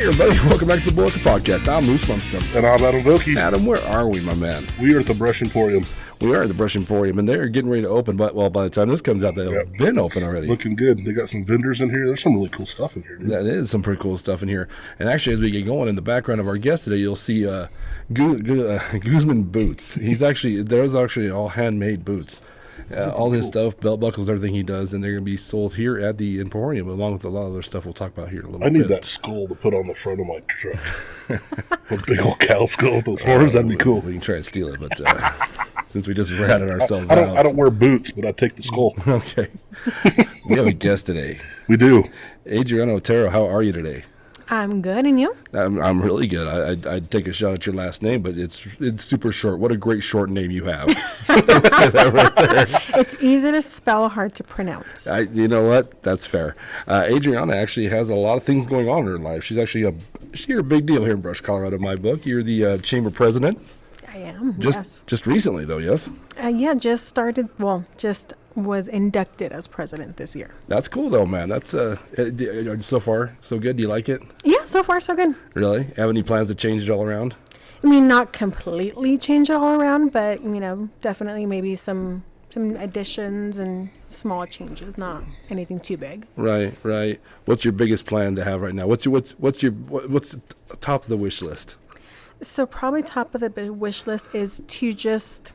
everybody. Welcome back to the Bullhucker Podcast. I'm Moose Lundstrom. And I'm Adam Vilke. Adam, where are we, my man? We are at the Brush Emporium. We are at the Brush Emporium, and they're getting ready to open. But, well, by the time this comes out, they've been open already. Looking good. They got some vendors in here. There's some really cool stuff in here. Dude. That is some pretty cool stuff in here. And actually, as we get going, in the background of our guest today, you'll see Guzman boots. Those are actually all handmade boots. All his stuff, belt buckles, everything he does, and they're going to be sold here at the Emporium, along with a lot of other stuff we'll talk about here in a little bit. I need that skull to put on the front of my truck. A big old cow skull with those horns, that'd be cool. We can try and steal it, but since we just ratted ourselves out. I don't wear boots, but I take the skull. Okay. We have a guest today. We do. Adriana Otero, how are you today? I'm good, and you? I'm really good. I'd take a shot at your last name, but it's super short. What a great short name you have. Say that right there. It's easy to spell, hard to pronounce. You know what? That's fair. Adriana actually has a lot of things going on in her life. She's actually a big deal here in Brush, Colorado, in my book. You're the chamber president. I am, yes. Just recently, though, yes? Just was inducted as president this year. That's cool, though, man. That's so far, so good. Do you like it? Yeah, so far, so good. Really? Have any plans to change it all around? I mean, not completely change it all around, but, definitely maybe some additions and small changes, not anything too big. Right. What's your biggest plan to have right now? What's the top of the wish list? So probably top of the wish list is to just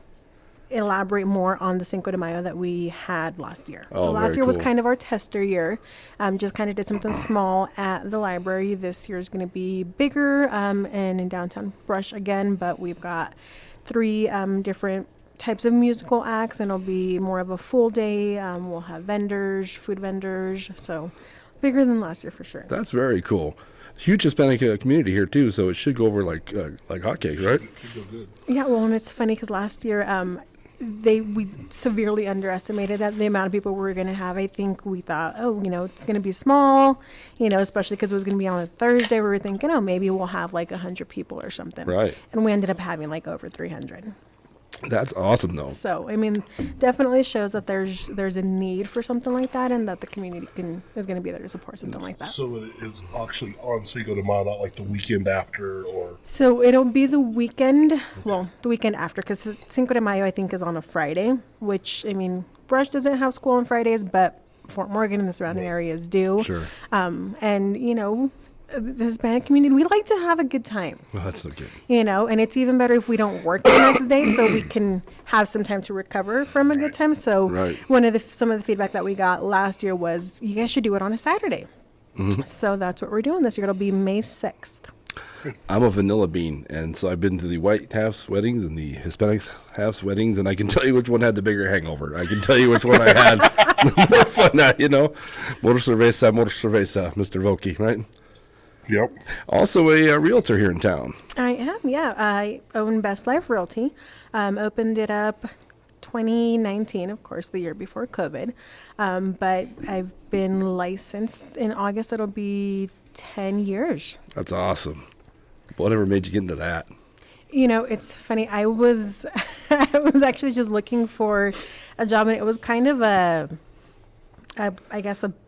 elaborate more on the Cinco de Mayo that we had last year. Oh, so last year cool. was kind of our tester year. Just kind of did something small at the library. This year is going to be bigger and in downtown Brush again, but we've got 3 different types of musical acts, and it'll be more of a full day. We'll have vendors, food vendors, so bigger than last year for sure. That's very cool. Huge Hispanic community here too, so it should go over like hotcakes, right? Yeah, well, and it's funny because last year we severely underestimated the amount of people we were going to have. I think we thought, it's going to be small, especially because it was going to be on a Thursday. We were thinking, maybe we'll have like 100 people or something. Right. And we ended up having like over 300. That's awesome, though. So, I mean, definitely shows that there's a need for something like that, and that the community is going to be there to support something like that. So it is actually on Cinco de Mayo, not like the weekend after, or? So it'll be the weekend, the weekend after, because Cinco de Mayo, I think, is on a Friday, which, I mean, Brush doesn't have school on Fridays, but Fort Morgan and the surrounding areas do. Sure. And, the Hispanic community, we like to have a good time. Well, that's so good. And it's even better if we don't work the next day, so we can have some time to recover from a good time. So some of the feedback that we got last year was, you guys should do it on a Saturday. Mm-hmm. So that's what we're doing this year. It'll be May 6th. I'm a vanilla bean, and so I've been to the white half's weddings and the Hispanic half's weddings, and I can tell you which one had the bigger hangover. I can tell you which one I had the more fun at, Motor cerveza, Mr. Vilke, right? Yep. Also a realtor here in town. I am, yeah. I own Best Life Realty. Opened it up 2019, of course, the year before COVID. But I've been licensed in August. It'll be 10 years. That's awesome. Whatever made you get into that? It's funny. I was actually just looking for a job, and it was kind of a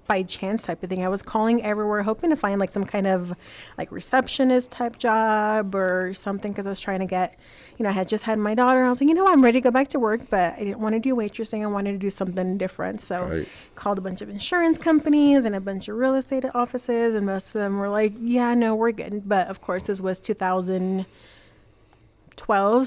by chance type of thing. I was calling everywhere, hoping to find like some kind of like receptionist type job or something, because I was trying to get, I had just had my daughter. I was like, I'm ready to go back to work, but I didn't want to do waitressing. I wanted to do something different. So called a bunch of insurance companies and a bunch of real estate offices, and most of them were like, yeah, no, we're good. But of course, this was 2012.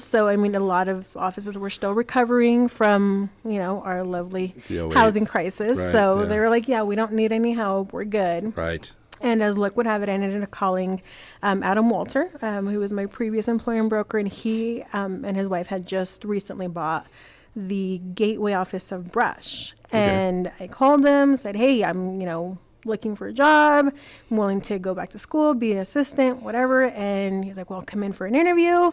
So, I mean, a lot of offices were still recovering from, our lovely housing crisis. Right, they were like, yeah, we don't need any help. We're good. Right. And as luck would have it, I ended up calling Adam Walter, who was my previous employer and broker. And he and his wife had just recently bought the Gateway office of Brush. Okay. And I called them, said, hey, I'm, looking for a job. I'm willing to go back to school, be an assistant, whatever. And he's like, well, come in for an interview.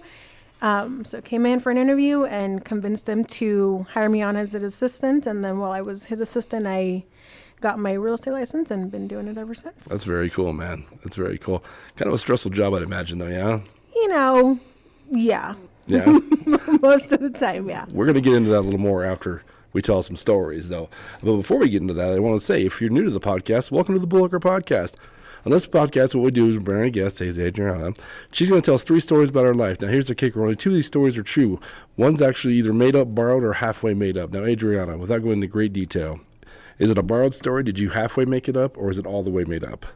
So came in for an interview and convinced them to hire me on as an assistant. And then while I was his assistant, I got my real estate license and been doing it ever since. That's very cool, man. That's very cool. Kind of a stressful job, I'd imagine, though, yeah? Yeah. Yeah? Most of the time, yeah. We're going to get into that a little more after we tell some stories, though. But before we get into that, I want to say, if you're new to the podcast, welcome to the Bullhucker Podcast. On this podcast, what we do is we bring our guest, today's Adriana. She's going to tell us 3 stories about her life. Now, here's the kicker. Only 2 of these stories are true. One's actually either made up, borrowed, or halfway made up. Now, Adriana, without going into great detail, is it a borrowed story? Did you halfway make it up, or is it all the way made up?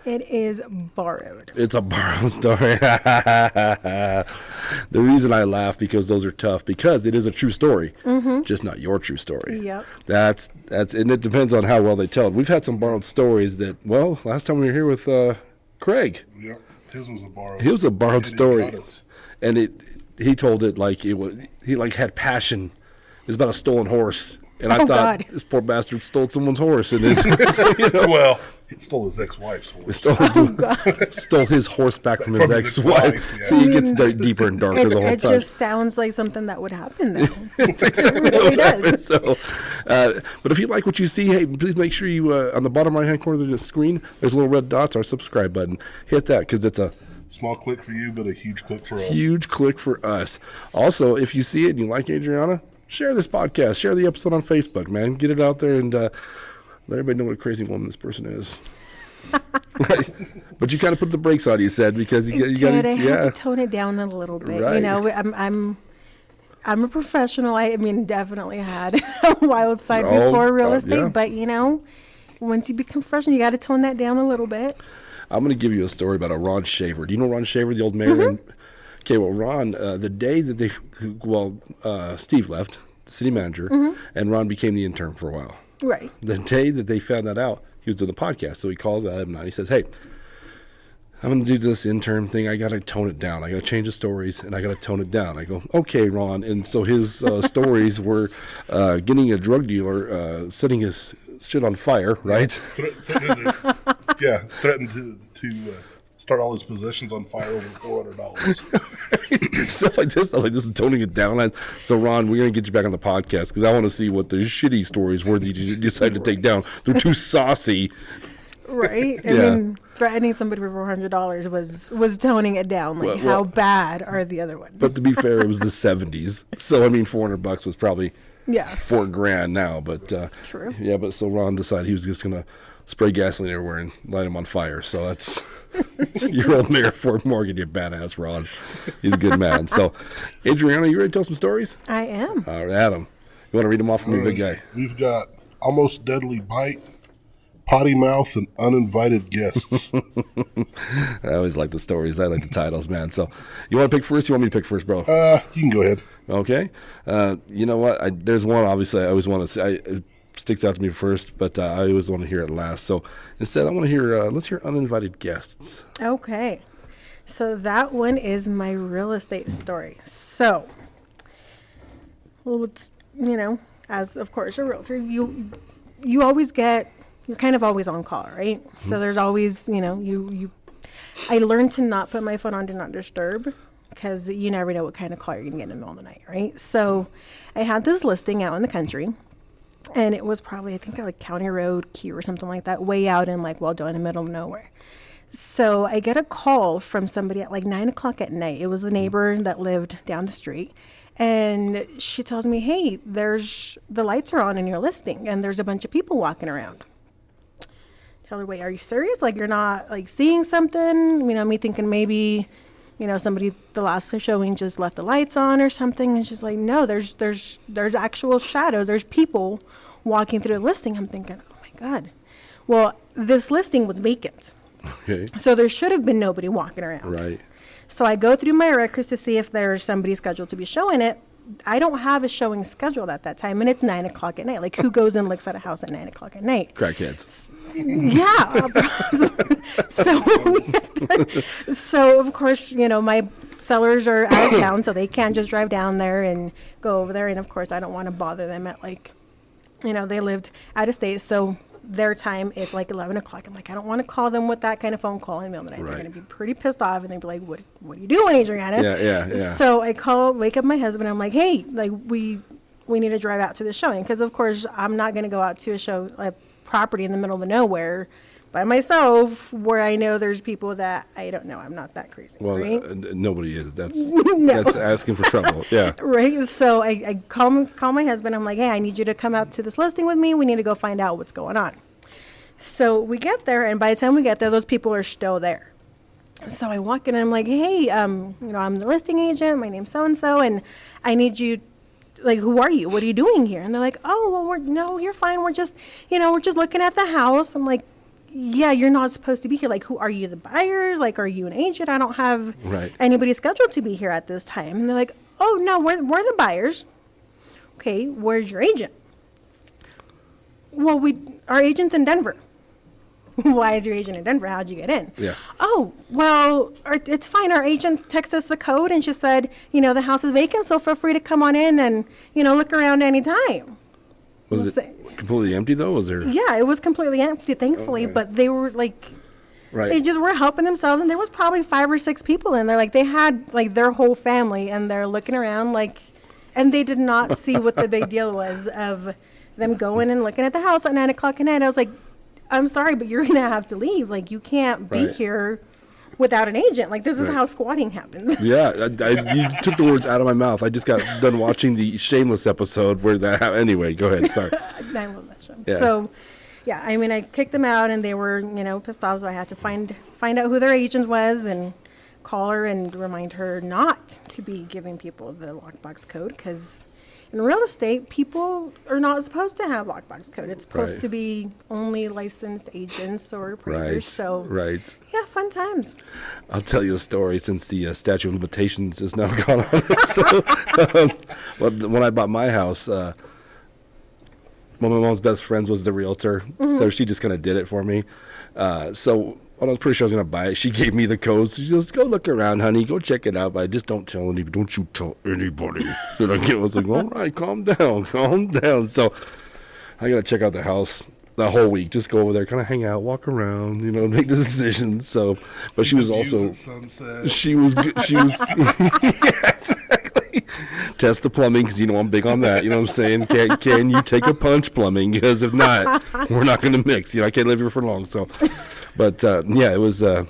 It is borrowed. It's a borrowed story. The reason I laugh because those are tough, because it is a true story, just not your true story. Yep. That's and it depends on how well they tell it. We've had some borrowed stories that, well, last time we were here with Craig. Yep. His was a borrowed. It was a borrowed story, got us. and he told it like it was. He like had passion. It was about a stolen horse. And I thought, God. this poor bastard stole someone's horse. And it, Well, he stole his ex-wife's horse. stole his horse back from his ex-wife. Yeah. See, it gets deeper and darker the whole It time. just sounds like something that would happen, though. It's exactly It really what happened. does. So, but if you like what you see, hey, please make sure you, on the bottom right-hand corner of the screen, there's little red dots, our subscribe button. Hit that, because it's a Small click for you, but a huge click for us. huge click for us. Also, if you see it and you like Adriana, share this podcast. Share the episode on Facebook, man. Get it out there and let everybody know what a crazy woman this person is. Right. But you kind of put the brakes on, you said, because you got I had to tone it down a little bit. Right. You know, I'm a professional. I mean, definitely had a wild side Oh, before real estate, yeah. but you know, once you become professional, you got to tone that down a little bit. I'm going to give you a story about a Ron Shaver. Do you know Ron Shaver, the old mayor? Okay, well, Ron, the day that Steve left, the city manager, and Ron became the intern for a while. Right. The day that they found that out, he was doing the podcast. So he calls Adam and he says, hey, I'm going to do this intern thing. I got to tone it down. I got to change the stories, and I got to tone it down. I go, okay, Ron. And so his stories were getting a drug dealer, setting his shit on fire, right? Threatened to start all his possessions on fire over $400. Stuff like this. This is toning it down. So, Ron, we're going to get you back on the podcast because I want to see what the shitty stories were that you decided to take down. They're too saucy. Right. I Yeah. mean, threatening somebody for $400 was toning it down. Like, Well, how bad are the other ones? But to be fair, it was the 70s. So, I mean, $400 was probably yeah. $4,000 now. But True. Yeah, but so Ron decided he was just going to spray gasoline everywhere and light him on fire. So that's your old mayor Fort Morgan, you badass Ron. He's a good man. So, Adriana, you ready to tell some stories? I am. All right, Adam, you want to read them off for me, big guy? We've got almost deadly bite, potty mouth, and uninvited guests. I always like the stories. I like the titles, man. So, you want to pick first? You want me to pick first, bro? You can go ahead. Okay. You know what? There's one, obviously, I always want to say. It sticks out to me first, but I always want to hear it last. So, instead, I want to hear, let's hear uninvited guests. Okay. So that one is my real estate story. So, well, it's, you know, as of course a realtor, you always get, you're kind of always on call, right? So there's always, you know, I learned to not put my phone on Do Not Disturb because you never know what kind of call you're going to get in the middle of the night, right? So I had this listing out in the country. And it was probably, I think, like County Road, Q or something like that, way out in like Waldo in the middle of nowhere. So I get a call from somebody at like 9 o'clock at night. It was the neighbor that lived down the street. And she tells me, hey, the lights are on in your listing and there's a bunch of people walking around. Tell her, wait, are you serious? Like you're not like seeing something? You know, me thinking maybe, you know, somebody the last showing just left the lights on or something. And she's like, no, there's actual shadows. There's people walking through the listing. I'm thinking, oh my God. Well, this listing was vacant. Okay. So there should have been nobody walking around. Right. So I go through my records to see if there's somebody scheduled to be showing it. I don't have a showing scheduled at that time, and it's 9 o'clock at night. Like, who goes and looks at a house at 9 o'clock at night? Crackheads. Yeah. So of course, you know, my sellers are out of town, so they can't just drive down there and go over there. And of course, I don't want to bother them at like, you know, they lived out of state, so their time it's like 11 o'clock. I'm like, I don't want to call them with that kind of phone call in the middle of the night. Right. They're going to be pretty pissed off, and they'd be like, what are you doing, Adriana? Yeah. So I wake up my husband. I'm like, hey, like we need to drive out to the showing, because of course I'm not going to go out to a property in the middle of nowhere by myself where I know there's people that I don't know. I'm not that crazy. Well, right? nobody is. That's No. that's asking for trouble. Yeah. Right. So I call my husband. I'm like, hey, I need you to come out to this listing with me. We need to go find out what's going on. So we get there, and by the time we get there, those people are still there. So I walk in and I'm like, hey, I'm the listing agent. My name's so-and-so, and I need you, like, who are you? What are you doing here? And they're like, oh, well, no, you're fine. We're just looking at the house. I'm like, yeah, you're not supposed to be here. Like, who are you, the buyers? Like, are you an agent? I don't have anybody scheduled to be here at this time. And they're like, oh, no, we're the buyers. Okay, where's your agent? Well, our agent's in Denver. Why is your agent in Denver? How'd you get in? Yeah. Oh, well, it's fine. Our agent texted us the code, and she said, the house is vacant, so feel free to come on in and, look around anytime. Was it completely empty, though? Was there? Yeah, it was completely empty, thankfully, but they were, like, they just were helping themselves, and there was probably 5 or 6 people in there. Like, they had, like, their whole family, and they're looking around, like, and they did not see what the big deal was of them going and looking at the house at 9 o'clock at night. I was like, I'm sorry, but you're going to have to leave. Like, you can't be here without an agent. Like, this is how squatting happens. Yeah, you took the words out of my mouth. I just got done watching the Shameless episode where that happened. Anyway, go ahead. Sorry. I love that show. Yeah. So, yeah, I mean, I kicked them out, and they were, pissed off. So I had to find out who their agent was and call her and remind her not to be giving people the lockbox code, because in real estate, people are not supposed to have lockbox code. It's supposed to be only licensed agents or appraisers. So, yeah, fun times. I'll tell you a story since the statute of limitations is now gone on. So, when I bought my house, one of my mom's best friends was the realtor, so she just kind of did it for me. So when I was pretty sure I was going to buy it, she gave me the codes. She goes, go look around, honey. Go check it out. But I just don't tell anybody. Don't you tell anybody. And I was like, all right, calm down. So I got to check out the house the whole week. Just go over there, kind of hang out, walk around, make the decisions. So, but she was also, she was good. She was, yeah, exactly. Test the plumbing, because I'm big on that. You know what I'm saying? Can you take a punch plumbing? Because if not, we're not going to mix. I can't live here for long. So, but yeah, it was a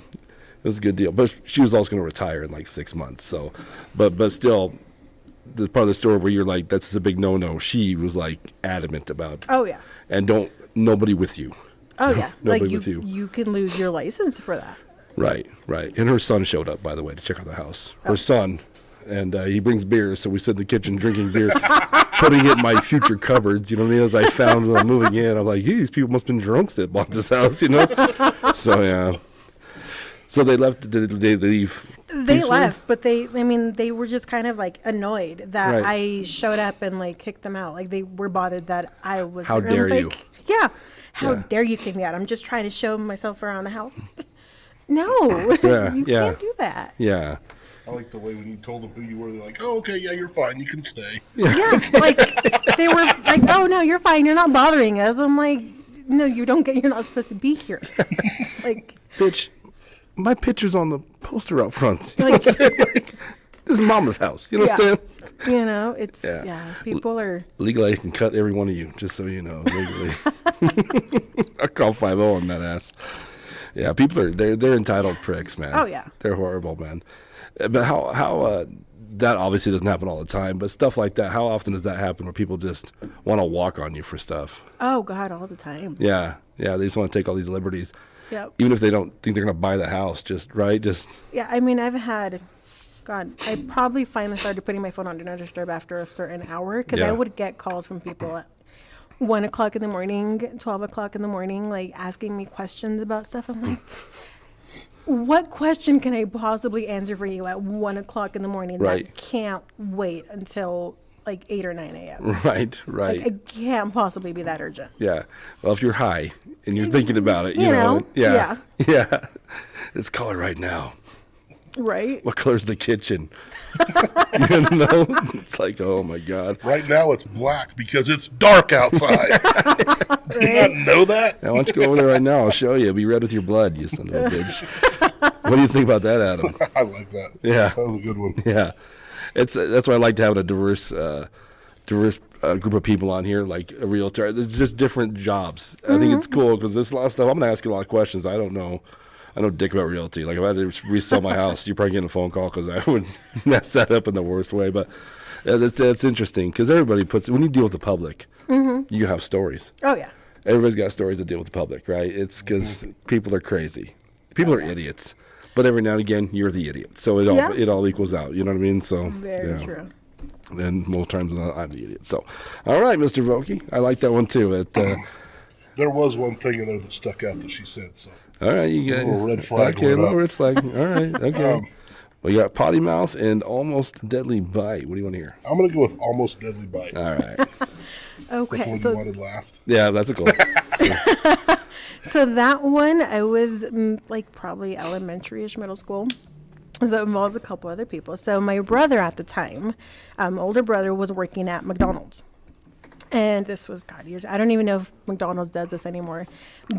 good deal. But she was also going to retire in like 6 months. So, but still, the part of the story where you're like, that's a big no-no. She was like adamant about. Oh yeah. And nobody with you. Oh yeah. Nobody with you. You can lose your license for that. Right. And her son showed up, by the way, to check out the house. Her son. And he brings beer, so we sit in the kitchen drinking beer, putting it in my future cupboards. You know what I mean? As I found when I'm moving in, I'm like, these people must have been drunks that bought this house, So, yeah. So they left. Did they leave? They left, but they were just kind of like annoyed that I showed up and like kicked them out. Like, they were bothered that I was How there. dare you? Yeah. How dare you kick me out? I'm just trying to show myself around the house. No, you can't do that. Yeah. I like the way when you told them who you were, they're like, oh, okay, yeah, you're fine. You can stay. Yeah, like, they were like, oh, no, you're fine. You're not bothering us. I'm like, no, you're not supposed to be here. Like, bitch, my picture's on the poster out front. Like, this is Mama's house. You understand? It's, people are. Legally, I can cut every one of you, just so you know, legally. I call 5-0 on that ass. Yeah, people they're entitled pricks, man. Oh, yeah. They're horrible, man. But how that obviously doesn't happen all the time, but stuff like that, how often does that happen where people just want to walk on you for stuff? Oh, God, all the time. Yeah, they just want to take all these liberties. Yep. Even if they don't think they're going to buy the house, Yeah, I mean, I've had, I probably finally started putting my phone on Do Not Disturb after a certain hour, because I would get calls from people at 1 o'clock in the morning, 12 o'clock in the morning, like, asking me questions about stuff. I'm like, what question can I possibly answer for you at 1 o'clock in the morning that can't wait until like 8 or 9 a.m.? Right. Like, it can't possibly be that urgent. Yeah. Well, if you're high and you're thinking about it, you know. Yeah. It's color right now. Right. What color's the kitchen? It's like, oh my God. Right now it's black because it's dark outside. Do you not know that? Now, why don't you go over there right now? I'll show you. It'll be red with your blood, you son of a bitch. What do you think about that, Adam? I like that. Yeah. That was a good one. Yeah. That's why I like to have a diverse group of people on here, like a realtor. There's just different jobs. I think it's cool because there's a lot of stuff. I'm going to ask you a lot of questions. I don't know. I know dick about realty. Like, if I had to resell my house, you're probably getting a phone call because I would mess that up in the worst way. But that's interesting because everybody when you deal with the public, you have stories. Oh, yeah. Everybody's got stories to deal with the public, right? It's because people are crazy. People are idiots. But every now and again, you're the idiot. So it all equals out. You know what I mean? So Very true. And most times I'm the idiot. So, all right, Mr. Vokey. I like that one, too. There was one thing in there that stuck out that she said, so. All right, you got a little red flag. Okay, a little red flag. All right, okay. We got potty mouth and almost deadly bite. What do you want to hear? I'm going to go with almost deadly bite. All right. Okay, What you wanted last. Yeah, that's a cool. So that one, I was like probably elementary-ish, middle school. So it involved a couple other people. So my brother at the time, older brother, was working at McDonald's. And this was, God, years. I don't even know if McDonald's does this anymore.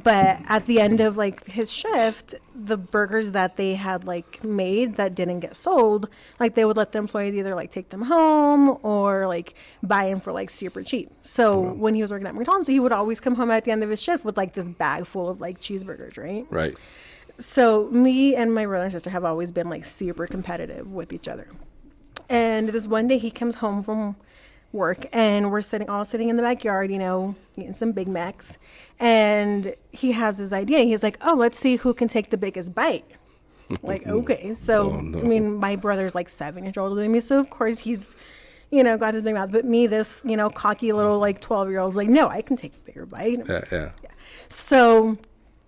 But at the end of like his shift, the burgers that they had like made that didn't get sold, like they would let the employees either like take them home or like buy them for like super cheap. So when he was working at McDonald's, he would always come home at the end of his shift with like this bag full of like cheeseburgers, right? Right. So me and my brother and sister have always been like super competitive with each other. And this one day he comes home from work and we're all sitting in the backyard, you know, eating some Big Macs. And he has his idea. He's like, oh, let's see who can take the biggest bite. Like, okay. So, Oh, no. I mean, my brother's like 7 years older than me. So, of course, he's, you know, got his big mouth. But me, this, you know, cocky little like 12-year-old's like, no, I can take a bigger bite. Yeah. So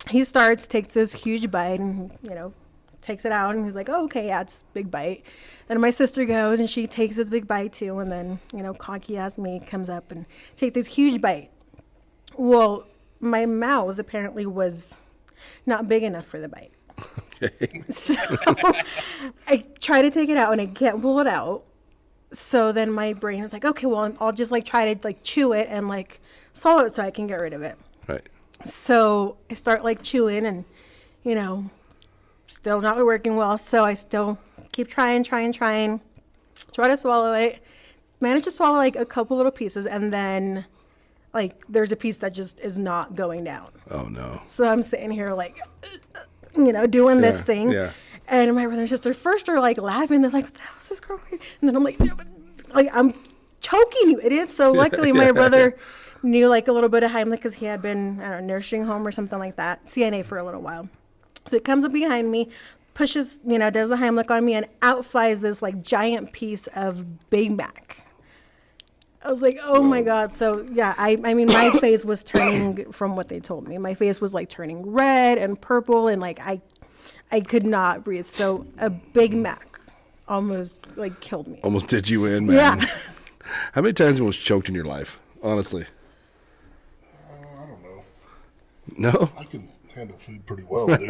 he takes this huge bite and, you know, takes it out and he's like, oh, okay, yeah, it's a big bite. Then my sister goes and she takes this big bite too. And then, you know, cocky ass me comes up and take this huge bite. Well, my mouth apparently was not big enough for the bite. Okay. So I try to take it out and I can't pull it out. So then my brain is like, okay, well, I'll just like try to like chew it and like swallow it so I can get rid of it. Right. So I start like chewing and, you know, still not working well. So I still keep try to swallow it. Manage to swallow like a couple little pieces. And then like there's a piece that just is not going down. Oh, no. So I'm sitting here like, you know, doing this thing. Yeah. And my brother and sister first are like laughing. They're like, what the hell is this girl? And then I'm like, I'm choking you idiot. So luckily my brother knew like a little bit of Heimlich because he had been, I don't know, nursing home or something like that, CNA for a little while. So it comes up behind me, pushes, you know, does the Heimlich on me, and out flies this like giant piece of Big Mac. I was like, oh my God. So yeah, I mean, my face was turning from what they told me. My face was like turning red and purple and like I could not breathe. So a Big Mac almost like killed me. Almost did you in, man. Yeah. How many times have you almost choked in your life? Honestly. I don't know. No? I can handle food pretty well, dude.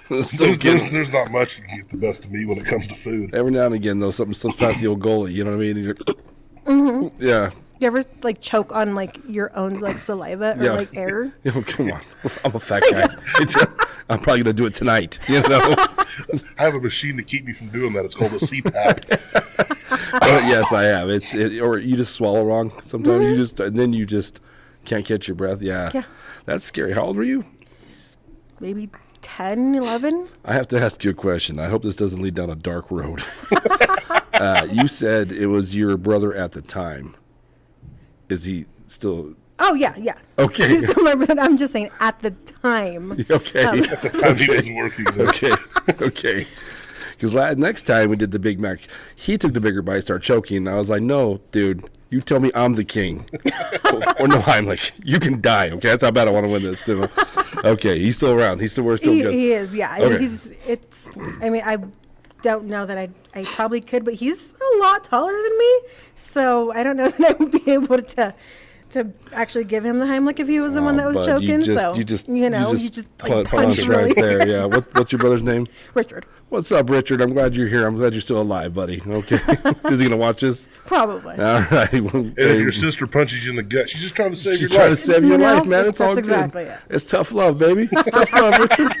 There's not much that can get the best of me when it comes to food. Every now and again, though, something slips past the old goalie. You know what I mean? And you're, yeah. You ever like choke on like your own like saliva or like air? Oh, come on. I'm a fat guy. I'm probably going to do it tonight. You know? I have a machine to keep me from doing that. It's called a CPAP. Yes, I have. Or you just swallow wrong. Sometimes you just can't catch your breath. Yeah. That's scary. How old were you? Maybe 10, 11. I have to ask you a question. I hope this doesn't lead down a dark road. You said it was your brother at the time. Is he still? Oh, yeah. Okay. He's still my brother. I'm just saying at the time. Okay. At the time he was working there. Okay. Because next time we did the Big Mac, he took the bigger bite, started choking, and I was like, no, dude, you tell me I'm the king. or no, I'm like, you can die, okay? That's how bad I want to win this. So, okay, he's still around. We're still good. He is, yeah. Okay. I don't know that I probably could, but he's a lot taller than me, so I don't know that I would be able to actually give him the Heimlich if he was the one that was choking. You just like, punch really. right there. Yeah. What's your brother's name? Richard. What's up, Richard? I'm glad you're here. I'm glad you're still alive, buddy. Okay. Is he gonna watch this? Probably. All right. Well, And if your sister punches you in the gut, she's just trying to save your trying to life. save your life, man. It's all That's good. exactly it. It's tough love, baby. It's tough love, Richard.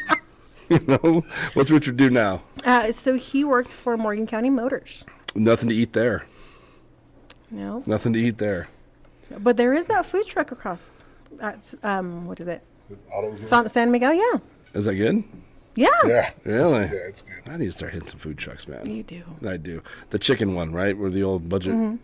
You know, what's Richard do now? So he works for Morgan County Motors. Nothing to eat there. No. Nothing to eat there. But there is that food truck across. What is it? AutoZone. San Miguel. Yeah. Is that good? Yeah. Yeah. Really? Yeah, it's good. I need to start hitting some food trucks, man. You do. I do. The chicken one, right? Where the old budget.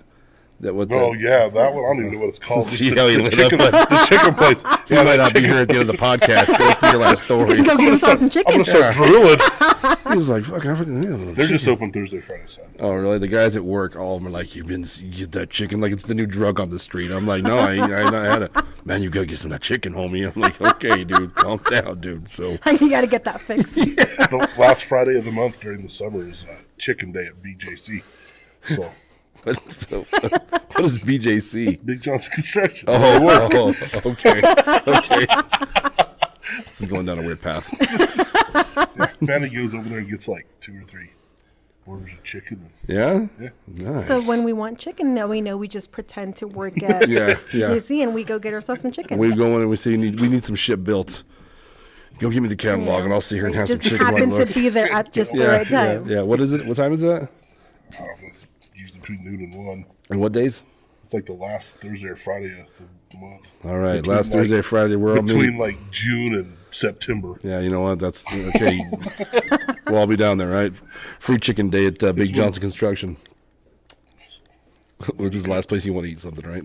That what's Oh that? yeah, that one I don't even know what it's called. Just See how you lit up. the chicken place. You Yeah, might that not be chicken. here at the end of the podcast. That's your last story. Go get yourself some chicken. I'm gonna start drooling. He was like, "Fuck, I freaking They're just open Thursday, Friday, Saturday. Oh, really? The guys at work, all of them are like, you get that chicken like it's the new drug on the street. I'm like, no, I had it. Man, you gotta get some of that chicken, homie. I'm like, okay, dude, calm down, dude. So You got to get that fixed. The last Friday of the month during the summer is chicken day at BJC. So what is BJC? Big Johnson Construction. Oh, okay. This is going down a weird path. Manny goes over there and gets like 2 or 3 orders of chicken. Yeah? Yeah. Nice. So when we want chicken, now we know we just pretend to work at Yeah. DC and we go get ourselves some chicken. We go in and we say, we need some shit built. Go give me the catalog and I'll sit here and It have some just chicken. while I happens to look. be there at just the Yeah, right time. yeah. What is it? What time is that? I don't know, it's usually between noon and 1. And what days? It's like the last Thursday or Friday of the month. All right. Between, Last Thursday, Friday, we're all between meeting. like June and September. Yeah, you know what? That's okay. We'll all be down there, right? Free chicken day at Big Johnson Construction. Which is the last place you want to eat something, right?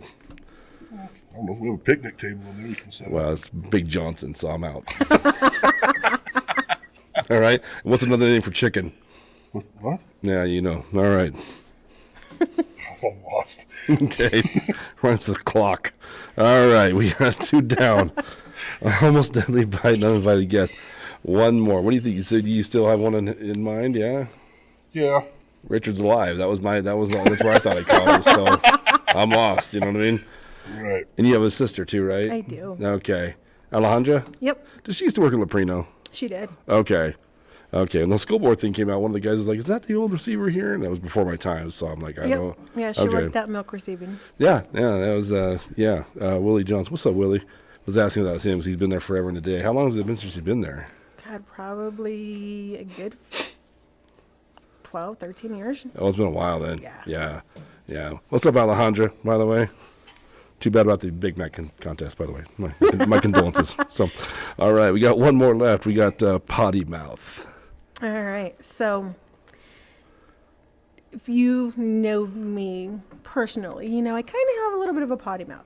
I don't know. We have a picnic table in there we can set up. Well, it's Big Johnson, so I'm out. All right. What's another name for chicken? What? Yeah, you know. All right. I'm lost. Okay. Rhymes with clock. All right. We got 2 down. Almost deadly bite, uninvited guest. One more. What do you think? So do you still have one in mind? Yeah. Yeah. Richard's alive. That's where I thought I caught him. So I'm lost. You know what I mean? Right. And you have a sister too, right? I do. Okay. Alejandra? Yep, Did she used to work in Leprino? she did. Okay. When the school board thing came out, one of the guys was like, "Is that the old receiver here?" And that was before my time, so I'm like, I Yep. know. Yeah, she Okay. worked at milk receiving. Yeah, that was Willie Jones. What's up, Willie? Was asking about him because he's been there forever and a day. How long has it been since he's been there? God, probably a good 12, 13 years. Oh, it's been a while then. Yeah. Yeah. What's up, Alejandra? By the way, too bad about the Big Mac contest. By the way, my condolences. So, all right, we got one more left. We got potty mouth. All right. So if you know me personally, I kind of have a little bit of a potty mouth.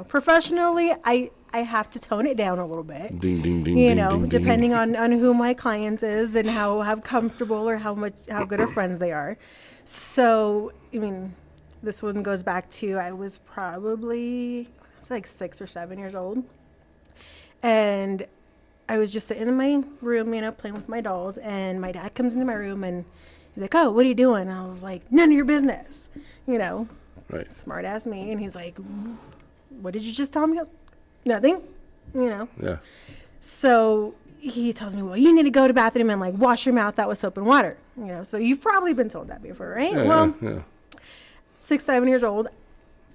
Professionally, I have to tone it down a little bit. Ding, ding, ding, ding, ding, ding. Depending on who my client is and how comfortable or how good of friends they are. So, this one goes back to I was probably like 6 or 7 years old. And I was just sitting in my room, playing with my dolls, and my dad comes into my room and he's like, "Oh, what are you doing?" And I was like, "None of your business," Right. smart ass me. And he's like, "What did you just tell me?" Nothing, Yeah. So he tells me, "Well, you need to go to the bathroom and like wash your mouth out with soap and water." So you've probably been told that before, right? Yeah. 6, 7 years old,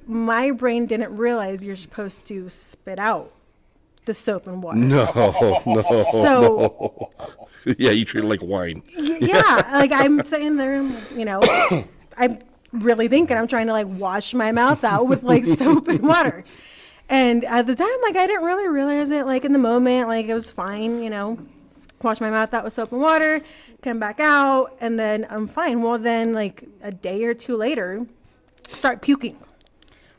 my brain didn't realize you're supposed to spit out the soap and water. No. So Yeah, you treat it like wine. yeah, like I'm sitting there, I'm really thinking I'm trying to like wash my mouth out with like soap and water. And at the time, like I didn't really realize it, like in the moment, like it was fine, wash my mouth out with soap and water, come back out, and then I'm fine. Well, then like a day or 2 later, start puking.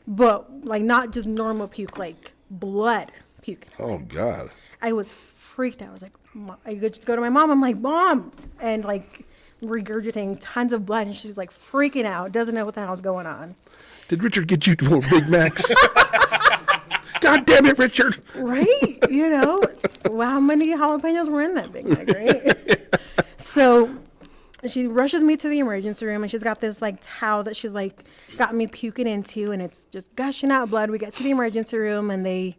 But like not just normal puke, like blood puking. Oh God. I was freaked out. I was like, I just go to my mom. I'm like, "Mom," and like regurgitating tons of blood, and she's like freaking out, doesn't know what the hell's going on. Did Richard get you more Big Macs? God damn it, Richard! Right? Well, how many jalapenos were in that Big Mac, right? So she rushes me to the emergency room, and she's got this like towel that she's like got me puking into, and it's just gushing out blood. We get to the emergency room, and they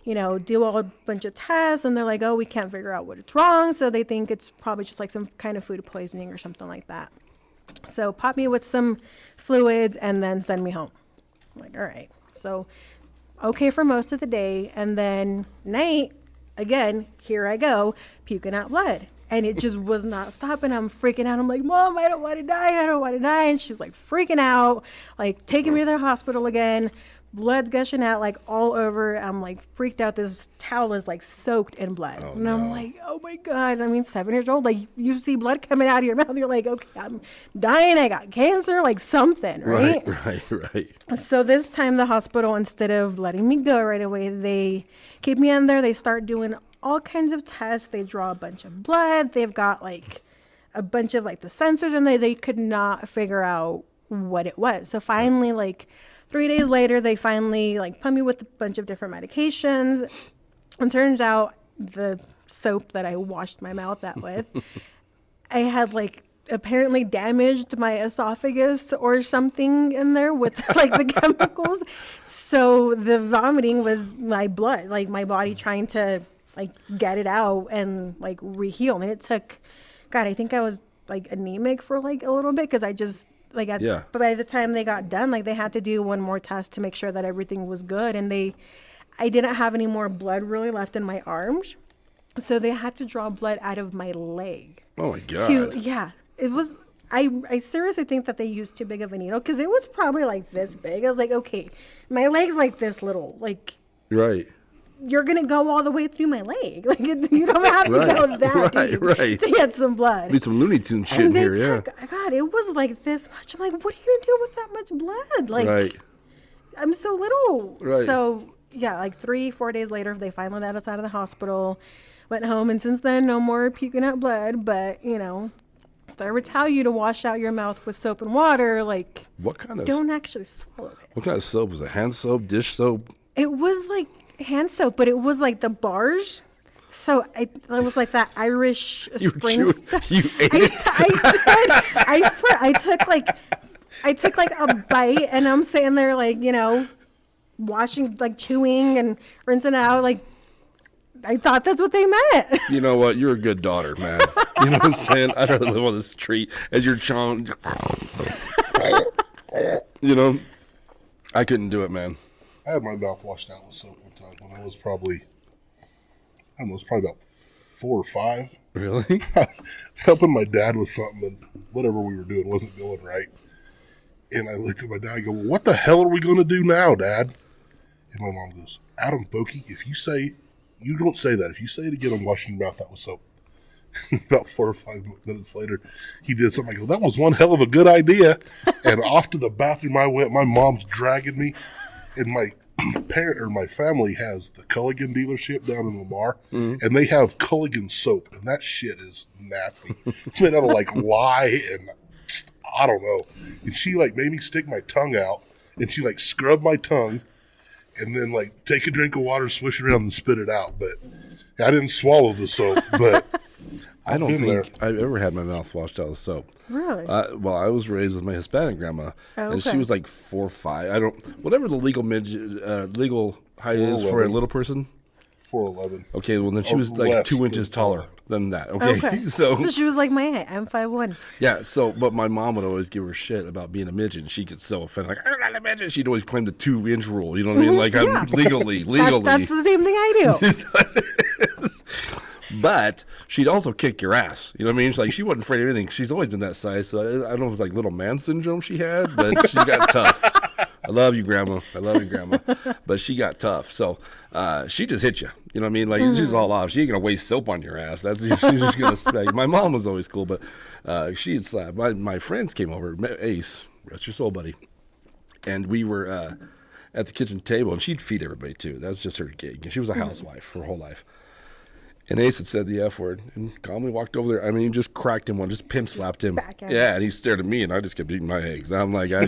do a bunch of tests, and they're like, "Oh, we can't figure out what's wrong." So they think it's probably just like some kind of food poisoning or something like that. So pop me with some fluids and then send me home. I'm like, all right. So okay for most of the day, and then night, again, here I go, puking out blood. And it just was not stopping. I'm freaking out. I'm like, Mom, I don't want to die. I don't want to die. And she's like freaking out, like taking me to the hospital again. Blood's gushing out like all over. I'm like freaked out. This towel is like soaked in blood. And I'm like, oh my God. I mean, 7 years old, like you see blood coming out of your mouth. You're like, okay, I'm dying. I got cancer, like something, right? Right. So this time the hospital, instead of letting me go right away, they keep me in there. They start doing all kinds of tests. They draw a bunch of blood. They've got like a bunch of like the sensors, and they could not figure out what it was. So finally, like 3 days later, they finally like put me with a bunch of different medications. And turns out the soap that I washed my mouth out with, I had like apparently damaged my esophagus or something in there with like the chemicals. So the vomiting was my blood, like my body trying to like get it out and like reheal. And it took, God, I think I was like anemic for like a little bit, because I just like, but by the time they got done, like they had to do one more test to make sure that everything was good. And I didn't have any more blood really left in my arms. So they had to draw blood out of my leg. Oh my God. It was, I seriously think that they used too big of a needle, because it was probably like this big. I was like, okay, my leg's like this little, like. Right. You're going to go all the way through my leg. Like, you don't have to go that deep to get some blood. Need some Looney Tunes shit in here, God, it was like this much. I'm like, what are you going to do with that much blood? Like, I'm so little. Right. So, yeah, like 3-4 days later, they finally let us out of the hospital, went home, and since then, no more puking out blood. But, you know, if I ever tell you to wash out your mouth with soap and water, like, what kind of don't actually swallow it. What kind of soap? Was it hand soap, dish soap? It was like hand soap, but it was like the bars. So it was like that Irish spring stuff. You ate it? I swear, I took like a bite, and I'm sitting there like, you know, washing, like chewing and rinsing it out. Like, I thought that's what they meant. You know what? You're a good daughter, man. You know what I'm saying? I'd rather live on the street as you're chowing. You know, I couldn't do it, man. I had my mouth washed out with soap one time when I was probably, I don't know, it was probably about 4 or 5. Really? I was helping my dad with something, and whatever we were doing wasn't going right. And I looked at my dad and go, well, what the hell are we going to do now, Dad? And my mom goes, Adam Bokey, if you say, you don't say that. If you say it again, I'm washing your mouth out with soap. About 4 or 5 minutes later, he did something. I go, that was one hell of a good idea. And off to the bathroom I went. My mom's dragging me. And my my family has the Culligan dealership down in Lamar, and they have Culligan soap, and that shit is nasty. It's made out of like lye and I don't know. And she like made me stick my tongue out, and she like scrubbed my tongue, and then like take a drink of water, swish it around, and spit it out. But I didn't swallow the soap, but. I don't think I've ever had my mouth washed out with soap. Really? Well, I was raised with my Hispanic grandma, and she was like 4 or 5. Whatever the legal legal height is for a little person. 4'11". Okay, well then she was like 2 inches taller than that. Okay, so she was like my height. I'm 5'1". Yeah. So, but my mom would always give her shit about being a midget. She gets so offended, like I'm not a midget. She'd always claim the 2-inch rule. You know what I mean? Like I'm legally. That's the same thing I do. But she'd also kick your ass. You know what I mean? She's like, she wasn't afraid of anything. She's always been that size. So I don't know if it was like little man syndrome she had, but she got tough. I love you, Grandma. But she got tough. So she just hit you. You know what I mean? Like, she's all off. She ain't going to waste soap on your ass. She's just going to smack. My mom was always cool, but she'd slap. My friends came over. Ace, rest your soul, buddy. And we were at the kitchen table, and she'd feed everybody, too. That's just her gig. She was a housewife her whole life. And Ace had said the F word and calmly walked over there. I mean, he just cracked him one, just pimp slapped him. Yeah, and he stared at me, and I just kept eating my eggs. I'm like, I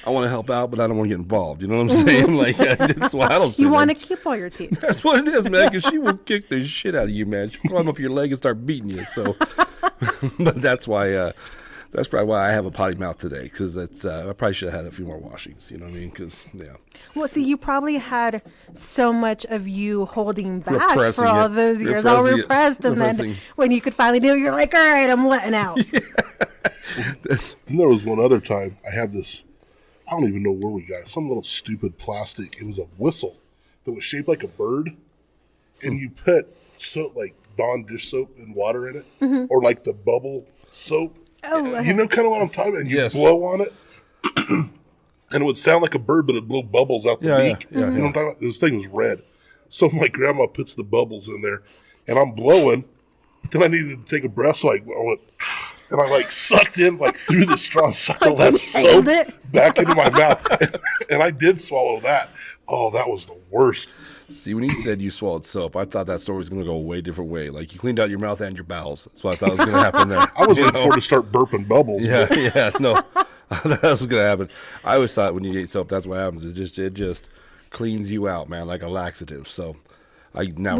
want to help out, but I don't want to get involved. You know what I'm saying? Like, that's why I don't say you want to keep all your teeth. That's what it is, man, because she will kick the shit out of you, man. She'll climb up your leg and start beating you. So, but that's why... that's probably why I have a potty mouth today, because it's I probably should have had a few more washings. You know what I mean? Because Well, see, you probably had so much of you holding back for all those years, all repressed, and then when you could finally do it, you're like, all right, I'm letting out. And there was one other time I had this. I don't even know where we got it. Some little stupid plastic. It was a whistle that was shaped like a bird, and you put soap, like Dawn dish soap and water in it, or like the bubble soap. Oh, You know kind of what I'm talking about? And you Yes. blow on it, and it would sound like a bird, but it'd blow bubbles out the beak. yeah, You know what I'm talking about? This thing was red. So my grandma puts the bubbles in there, and I'm blowing. Then I needed to take a breath, so I went, and I like sucked in, like through the straw, and sucked all that soap back into my mouth. And I did swallow that. Oh, that was the worst. See, when you said you swallowed soap, I thought that story was going to go a way different way. Like you cleaned out your mouth and your bowels. That's what I thought was going to happen there. I was looking for it to start burping bubbles. Yeah, no, that's what's going to happen. I always thought when you eat soap, that's what happens. It just cleans you out, man, like a laxative. So we know.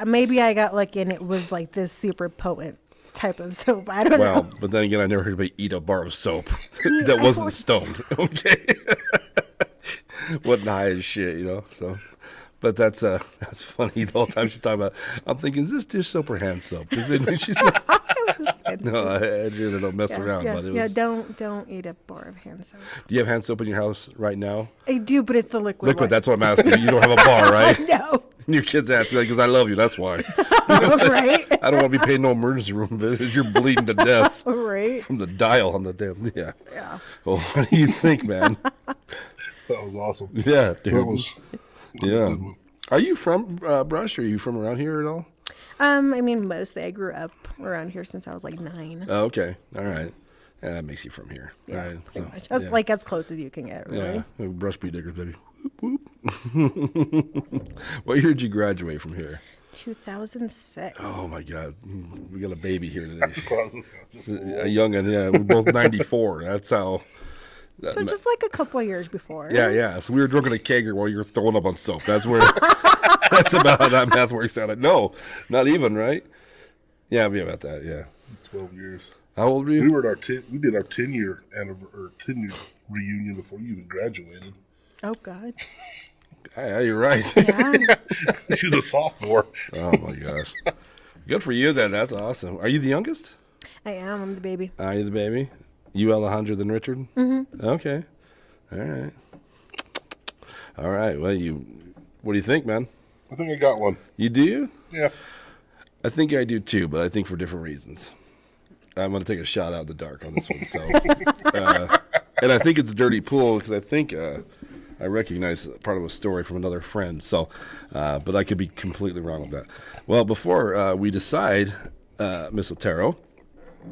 Maybe I got lucky and it was like this super potent type of soap. I don't know. But then again, I never heard anybody eat a bar of soap that wasn't stoned. Okay, wasn't high as shit, So, but that's funny. The whole time she's talking about, I'm thinking, is this dish soap or hand soap? Because she's not. No, Adriana don't mess around. Yeah, but it was, don't eat a bar of hand soap. Do you have hand soap in your house right now? I do, but it's the liquid. Liquid. one. That's what I'm asking. You don't have a bar, right? No. Your kids ask me because I love you. That's why. Right. I don't want to be paying no emergency room visits. You're bleeding to death Right. from the dial on the damn. Yeah. Yeah. Well, what do you think, man? That was awesome. Yeah, dude. That was a good one. Are you from Brush? Are you from around here at all? I mean, mostly I grew up around here since I was like 9. Oh, okay. All right. Yeah, that makes you from here. Yeah, Right. pretty much. That's like as close as you can get, really. Yeah. Brush Beat Diggers, baby. Whoop, whoop. What year did you graduate from here? 2006. Oh, my God. We got a baby here today. So I was just A youngin', yeah. We're both 94. That's how. So just like a couple of years before. Yeah. So we were drinking a kegger while you were throwing up on soap. That's where. That's about how that math works out. No, not even, right? Yeah, it'd be about that. Yeah. 12 years. How old were you? We were at we did our 10-year reunion before you even graduated. Oh, God. Yeah, you're right. Yeah. She was a sophomore. Oh my gosh. Good for you then. That's awesome. Are you the youngest? I am. I'm the baby. Are you the baby? You Alejandro then Richard? Mm-hmm. Okay. All right. All right. Well, what do you think, man? I think I got one. You do? Yeah. I think I do too, but I think for different reasons. I'm going to take a shot out in the dark on this one. So, and I think it's Dirty Pool because I think I recognize part of a story from another friend. So, but I could be completely wrong with that. Well, before we decide, Miss Otero,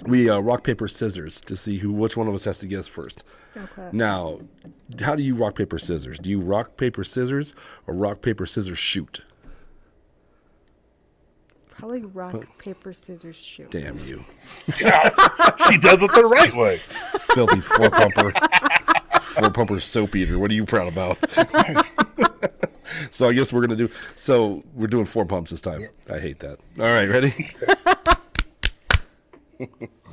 we rock, paper, scissors to see which one of us has to guess first. Okay. Now, how do you rock, paper, scissors? Do you rock, paper, scissors or rock, paper, scissors, shoot? Probably rock, paper, scissors, shoot. Damn you. Yeah. She does it the right way. Filthy four-pumper soap eater. What are you proud about? So I guess we're doing 4 pumps this time. Yep. I hate that. All right, ready?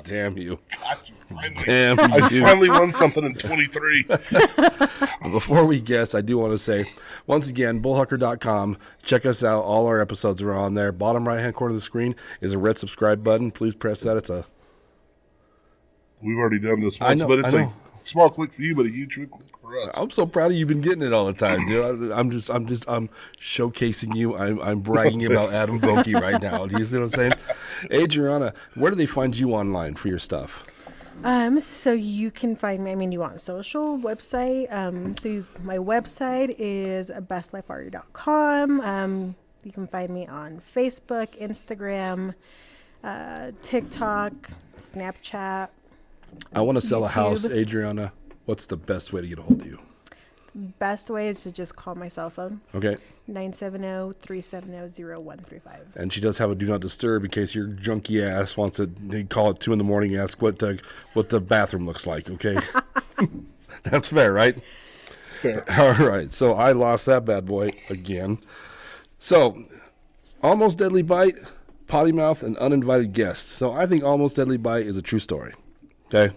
Damn you. Got you finally. Damn you. I finally won something in 23. Before we guess, I do want to say, once again, bullhucker.com. Check us out. All our episodes are on there. Bottom right-hand corner of the screen is a red subscribe button. Please press that. We've already done this once, but it's a small click for you, but a huge click for us. I'm so proud of you. You've been getting it all the time, dude. I'm showcasing you. I'm bragging about Adam Vokey right now. Do you see what I'm saying? Adriana, where do they find you online for your stuff? So you can find me, you want social website. My website is bestlifearty.com. You can find me on Facebook, Instagram, TikTok, Snapchat. I want to sell a YouTube. house, Adriana. What's the best way to get a hold of you? Best way is to just call my cell phone. Okay. 970-370-0135. And she does have a do not disturb in case your junky ass wants to call at 2 a.m. and ask what the bathroom looks like. Okay. That's fair, right? Fair. All right. So I lost that bad boy again. So almost deadly bite, potty mouth, and uninvited guests. So I think almost deadly bite is a true story. Okay.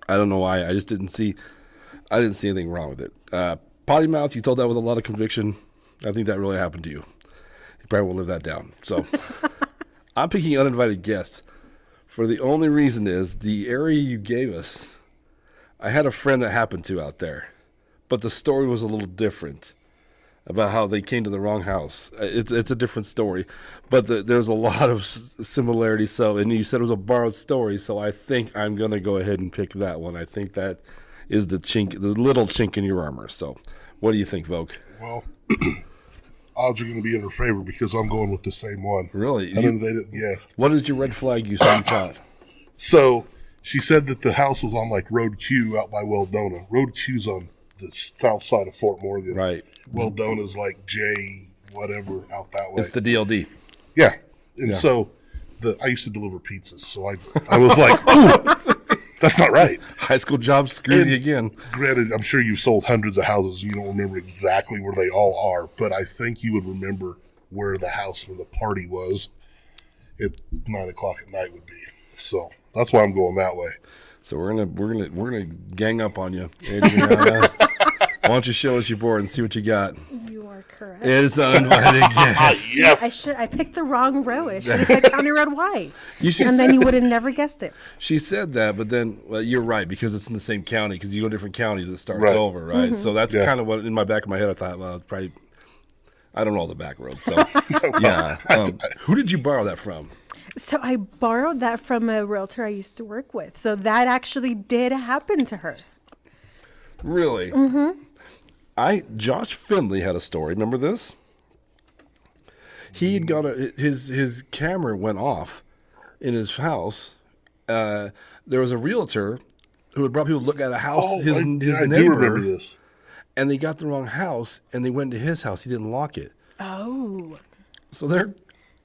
I don't know why. I didn't see anything wrong with it. Potty mouth, you told that with a lot of conviction. I think that really happened to you. You probably won't live that down. So I'm picking uninvited guests for the only reason is the area you gave us, I had a friend that happened to out there, but the story was a little different. about how they came to the wrong house. It's a different story, but there's a lot of similarities. So, and you said it was a borrowed story, so I think I'm gonna go ahead and pick that one. I think that is the little chink in your armor. So, what do you think, Vogue? Well, odds are going to be in her favor because I'm going with the same one. Really? And then they didn't guess. What is your red flag you said you caught? So she said that the house was on like Road Q out by Weldona. Road Q's on the south side of Fort Morgan. Right. Weldona's like J whatever out that way. It's the DLD. Yeah. And so I used to deliver pizzas. So I was like, ooh, that's not right. High school job screws you again. Granted, I'm sure you've sold hundreds of houses. You don't remember exactly where they all are, but I think you would remember where the house where the party was at 9 o'clock at night would be. So that's why I'm going that way. So we're gonna gang up on you, Adriana. Why don't you show us your board and see what you got? You are correct. It's unwanted guest. Yes. I picked the wrong road. I should have said County Road Y. And then you would have never guessed it. She said that, but then you're right because it's in the same county. Because you go to different counties, it starts Right. over, right? So that's kind of what in my back of my head I thought. Well, it's probably I don't know the back road. So yeah, who did you borrow that from? So I borrowed that from a realtor I used to work with. So that actually did happen to her. Really? Josh Finley had a story. Remember this? He had got his camera went off in his house. There was a realtor who had brought people to look at a house. His I neighbor, do remember this. and they got the wrong house, and they went to his house. He didn't lock it, Oh. so they're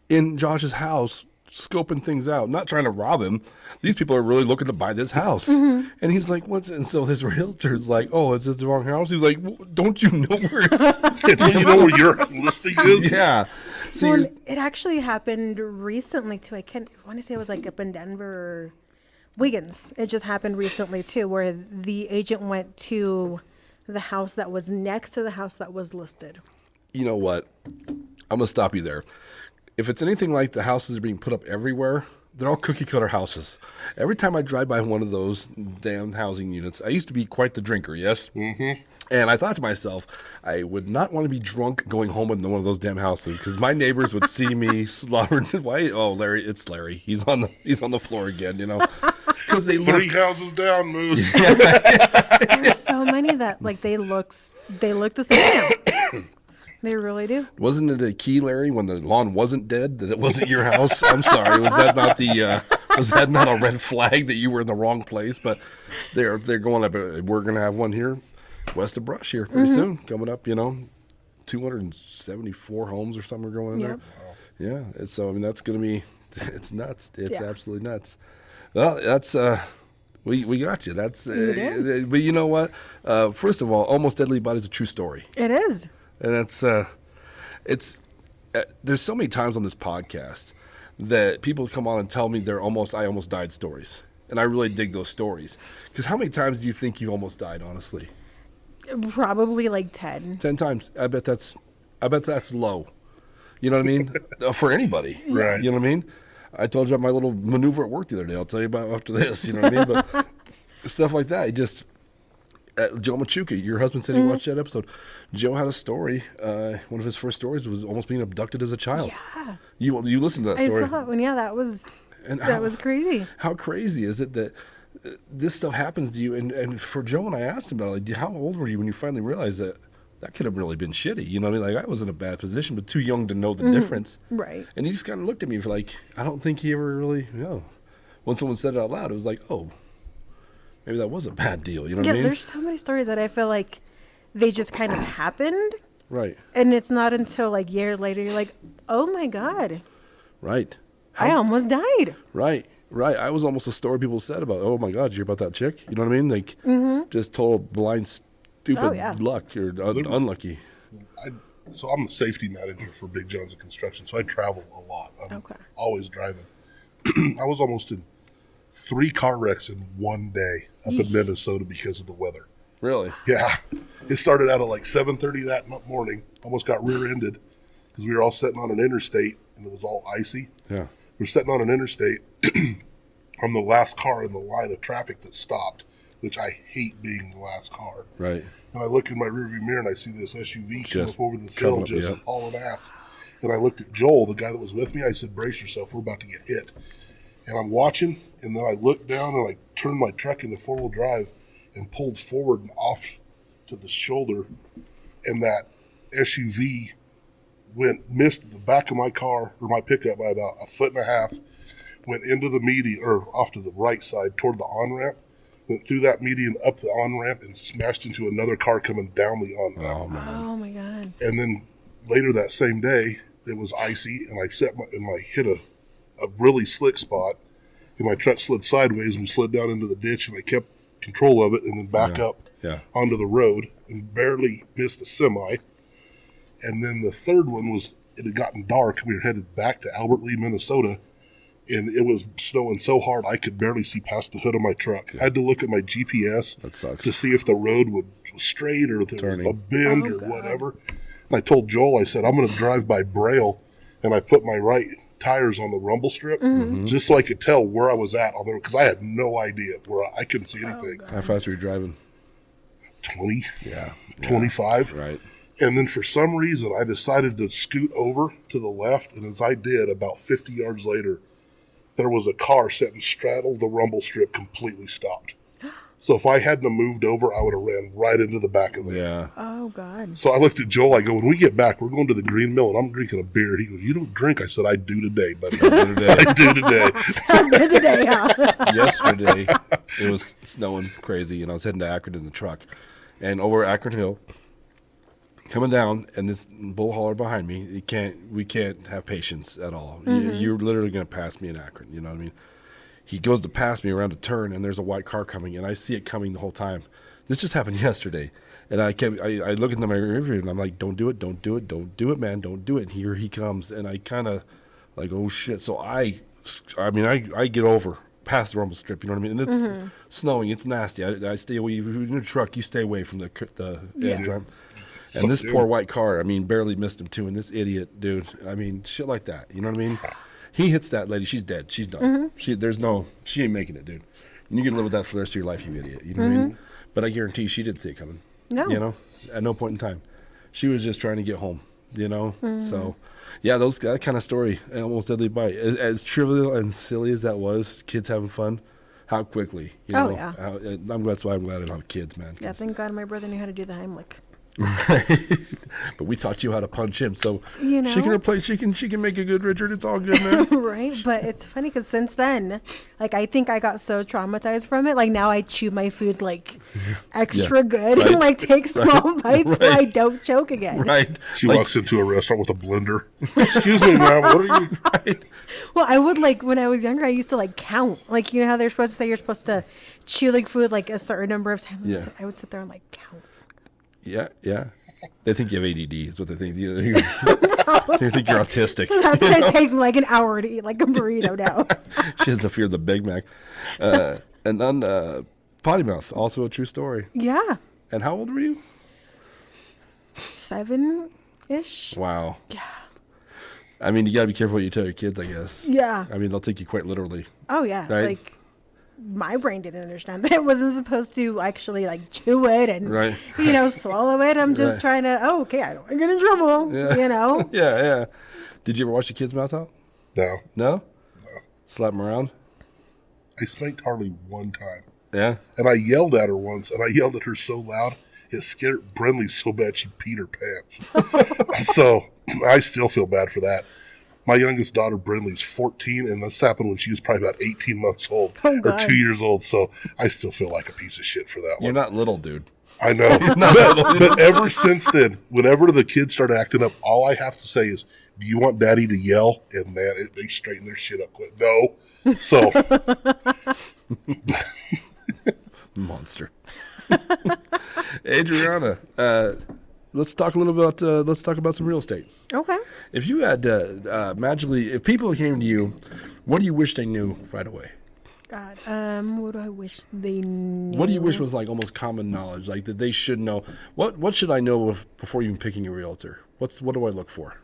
in Josh's house scoping things out, not trying to rob him. These people are really looking to buy this house. And he's like, what's it? And so his realtor's like, oh, is this the wrong house? He's like, don't you know where it's? Do you know where your listing is? Yeah. So Well, it actually happened recently too. I want to say it was like up in Denver or Wiggins. It just happened recently too, where the agent went to the house that was next to the house that was listed. you know what? I'm going to stop you there. If it's anything like the houses are being put up everywhere, they're all cookie cutter houses. Every time I drive by one of those damn housing units, I used to be quite the drinker, yes? Mm-hmm. And I thought to myself, I would not want to be drunk going home in one of those damn houses because my neighbors would see me slaughtered. Why? Oh, Larry, it's Larry. He's on the floor again, you know. Because they look 3 houses down, Moose. There's so many that like they look the same now. They really do. Wasn't it a key, Larry, when the lawn wasn't dead, that it wasn't your house? I'm sorry. Was that not was that not a red flag that you were in the wrong place? But they're going up. We're going to have one here west of Brush here pretty soon, coming up, 274 homes or something are going in there. Yeah. So, I mean, that's going to be, it's nuts. It's absolutely nuts. Well, that's, we got you. That's, but you know what? First of all, Almost Deadly Body is a true story. It is. And that's there's so many times on this podcast that people come on and tell me I almost died stories, and I really dig those stories. Because how many times do you think you almost died? Honestly, Probably like 10. 10 times. I bet that's low. You know what I mean? For anybody, Right. You know what I mean? I told you about my little maneuver at work the other day. I'll tell you about it after this. You know what I mean? But stuff like that. Joe Machuca, your husband said he watched that episode. Joe had a story. One of his first stories was almost being abducted as a child. Yeah. You listened to that story. I saw that one. Yeah, that was crazy. How crazy is it that this stuff happens to you? And for Joe, when I asked him about it, how old were you when you finally realized that could have really been shitty? You know what I mean? Like, I was in a bad position, but too young to know the difference. Right. And he just kind of looked at me for like, I don't think he ever really, when someone said it out loud, it was like, oh, maybe that was a bad deal. You know what I mean? There's so many stories that I feel like they just kind of happened. Right. And it's not until like years later you're like, oh my God, Right. I almost died. Right. I was almost a story people said about, oh my God, did you hear about that chick? You know what I mean? Like, just total blind, stupid luck or unlucky. So I'm the safety manager for Big John's Construction, so I travel a lot. I'm always driving. I was almost in 3 car wrecks in one day up in Minnesota because of the weather. Really? Yeah. It started out at like 7:30 that morning. Almost got rear-ended because we were all sitting on an interstate and it was all icy. Yeah. We were sitting on an interstate. I'm the last car in the line of traffic that stopped. which I hate being the last car. Right. And I look in my rearview mirror and I see this SUV come Just up over this hill, coming up, just yeah. hauling ass. And I looked at Joel, the guy that was with me. I said, brace yourself, we're about to get hit. And I'm watching, and then I looked down and I turned my truck into four-wheel drive and pulled forward and off to the shoulder. And that SUV missed the back of my car, or my pickup, by about 1.5 feet, went into the median, or off to the right side toward the on-ramp, went through that median up the on-ramp and smashed into another car coming down the on-ramp. Oh, man. Oh my God. And then later that same day, it was icy, and I hit a really slick spot, and my truck slid sideways, and we slid down into the ditch, and I kept control of it, and then back up onto the road, and barely missed a semi. And then the third one was, it had gotten dark. We were headed back to Albert Lee, Minnesota, and it was snowing so hard I could barely see past the hood of my truck. I had to look at my GPS That sucks. to see if the road was straight or if there was a bend or God. whatever. And I told Joel, I said, I'm going to drive by Braille, and I put my right tires on the rumble strip just so I could tell where I was at on there, because I had no idea where I couldn't see anything. How fast were you driving? 20, Yeah. 25. Right. And then for some reason, I decided to scoot over to the left. And as I did, about 50 yards later, there was a car sitting straddled the rumble strip, completely stopped. So if I hadn't have moved over, I would have ran right into the back of there. Yeah. Oh God. So I looked at Joel. I go, when we get back, we're going to the Green Mill, and I'm drinking a beer. He goes, you don't drink? I said, I do today, buddy. I do today. Today, huh? Yesterday, it was snowing crazy, and I was heading to Akron in the truck. And over Akron Hill, coming down, and this bull hauler behind me, we can't have patience at all. You're literally going to pass me in Akron, you know what I mean? He goes to pass me around a turn, and there's a white car coming, and I see it coming the whole time. This just happened yesterday. And I look into my rearview, and I'm like, don't do it, man, don't do it. And here he comes, and I kind of like, oh, shit. So I get over past the rumble strip, you know what I mean? And it's snowing, it's nasty. I stay away. If you're in a truck, you stay away from the edge, right? And this poor white car, I mean, barely missed him, too. And this idiot, dude, I mean, shit like that, you know what I mean? He hits that lady, she's dead, she's done. She ain't making it, dude. And you can live with that for the rest of your life, you idiot, you know what I mean? But I guarantee you, she didn't see it coming. No. You know, at no point in time. She was just trying to get home, you know? So, yeah, that kind of story, almost deadly bite. As trivial and silly as that was, kids having fun, how quickly, you know? Yeah. That's why I'm glad I don't have kids, man. Yeah, thank God my brother knew how to do the Heimlich. But we taught you how to punch him, so You know? she can replace. She can make a good Richard. It's all good, man. Right? But it's funny because since then, like, I think I got so traumatized from it. Like, now I chew my food, like, extra good Right. and, like, take small bites so I don't choke again. Right? She walks into a restaurant with a blender. Excuse me, ma'am, what are you? Right. Well, I would, like, when I was younger, I used to, like, count. Like, you know how they're supposed to say you're supposed to chew, like, food, like, a certain number of times? Yeah. I would sit there and, like, count. Yeah. They think you have ADD. Is what they think. They think you're autistic. So that's why it takes me, like, an hour to eat, like, a burrito now. She has the fear of the Big Mac. And then potty mouth, also a true story. Yeah. And how old were you? 7-ish. Wow. Yeah. I mean, you gotta be careful what you tell your kids, I guess. Yeah. I mean, they'll take you quite literally. Oh, yeah. Right? Like, my brain didn't understand that it wasn't supposed to actually, like, chew it and, Right. you know, swallow it. I'm just Right. trying to, okay, I don't want to get in trouble, you know? Yeah. Did you ever wash your kid's mouth out? No. No? Slap them around? I spanked Harley one time. Yeah. And I yelled at her once, and I yelled at her so loud, it scared Brinley so bad she peed her pants. So I still feel bad for that. My youngest daughter, Brinley's 14, and this happened when she was probably about 18 months old Oh, or God. 2 years old. So I still feel like a piece of shit for that You're one. not little, dude. I know. But ever since then, whenever the kids start acting up, all I have to say is, do you want daddy to yell? And man, they straighten their shit up quick. No. So Monster. Adriana, let's talk a little about some real estate. Okay. If you had if people came to you, what do you wish they knew right away? God, what do I wish they knew? What do you wish was like almost common knowledge, like that they should know? What should I know before even picking a realtor? What do I look for?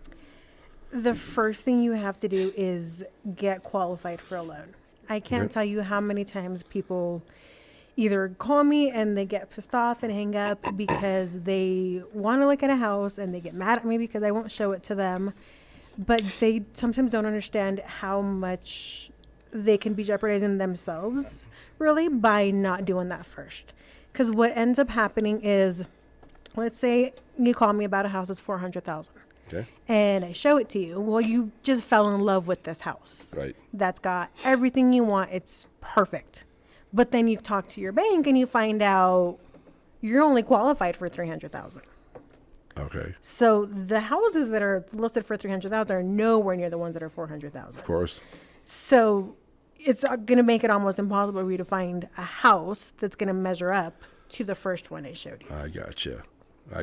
The first thing you have to do is get qualified for a loan. I can't Okay. tell you how many times people either call me and they get pissed off and hang up because they want to look at a house and they get mad at me because I won't show it to them. But they sometimes don't understand how much they can be jeopardizing themselves, really, by not doing that first. Because what ends up happening is, let's say you call me about a house that's $400,000. Okay. And I show it to you. Well, you just fell in love with this house. Right. That's got everything you want. It's perfect. But then you talk to your bank and you find out you're only qualified for $300,000. Okay. So the houses that are listed for $300,000 are nowhere near the ones that are $400,000. Of course. So it's going to make it almost impossible for you to find a house that's going to measure up to the first one I showed you. I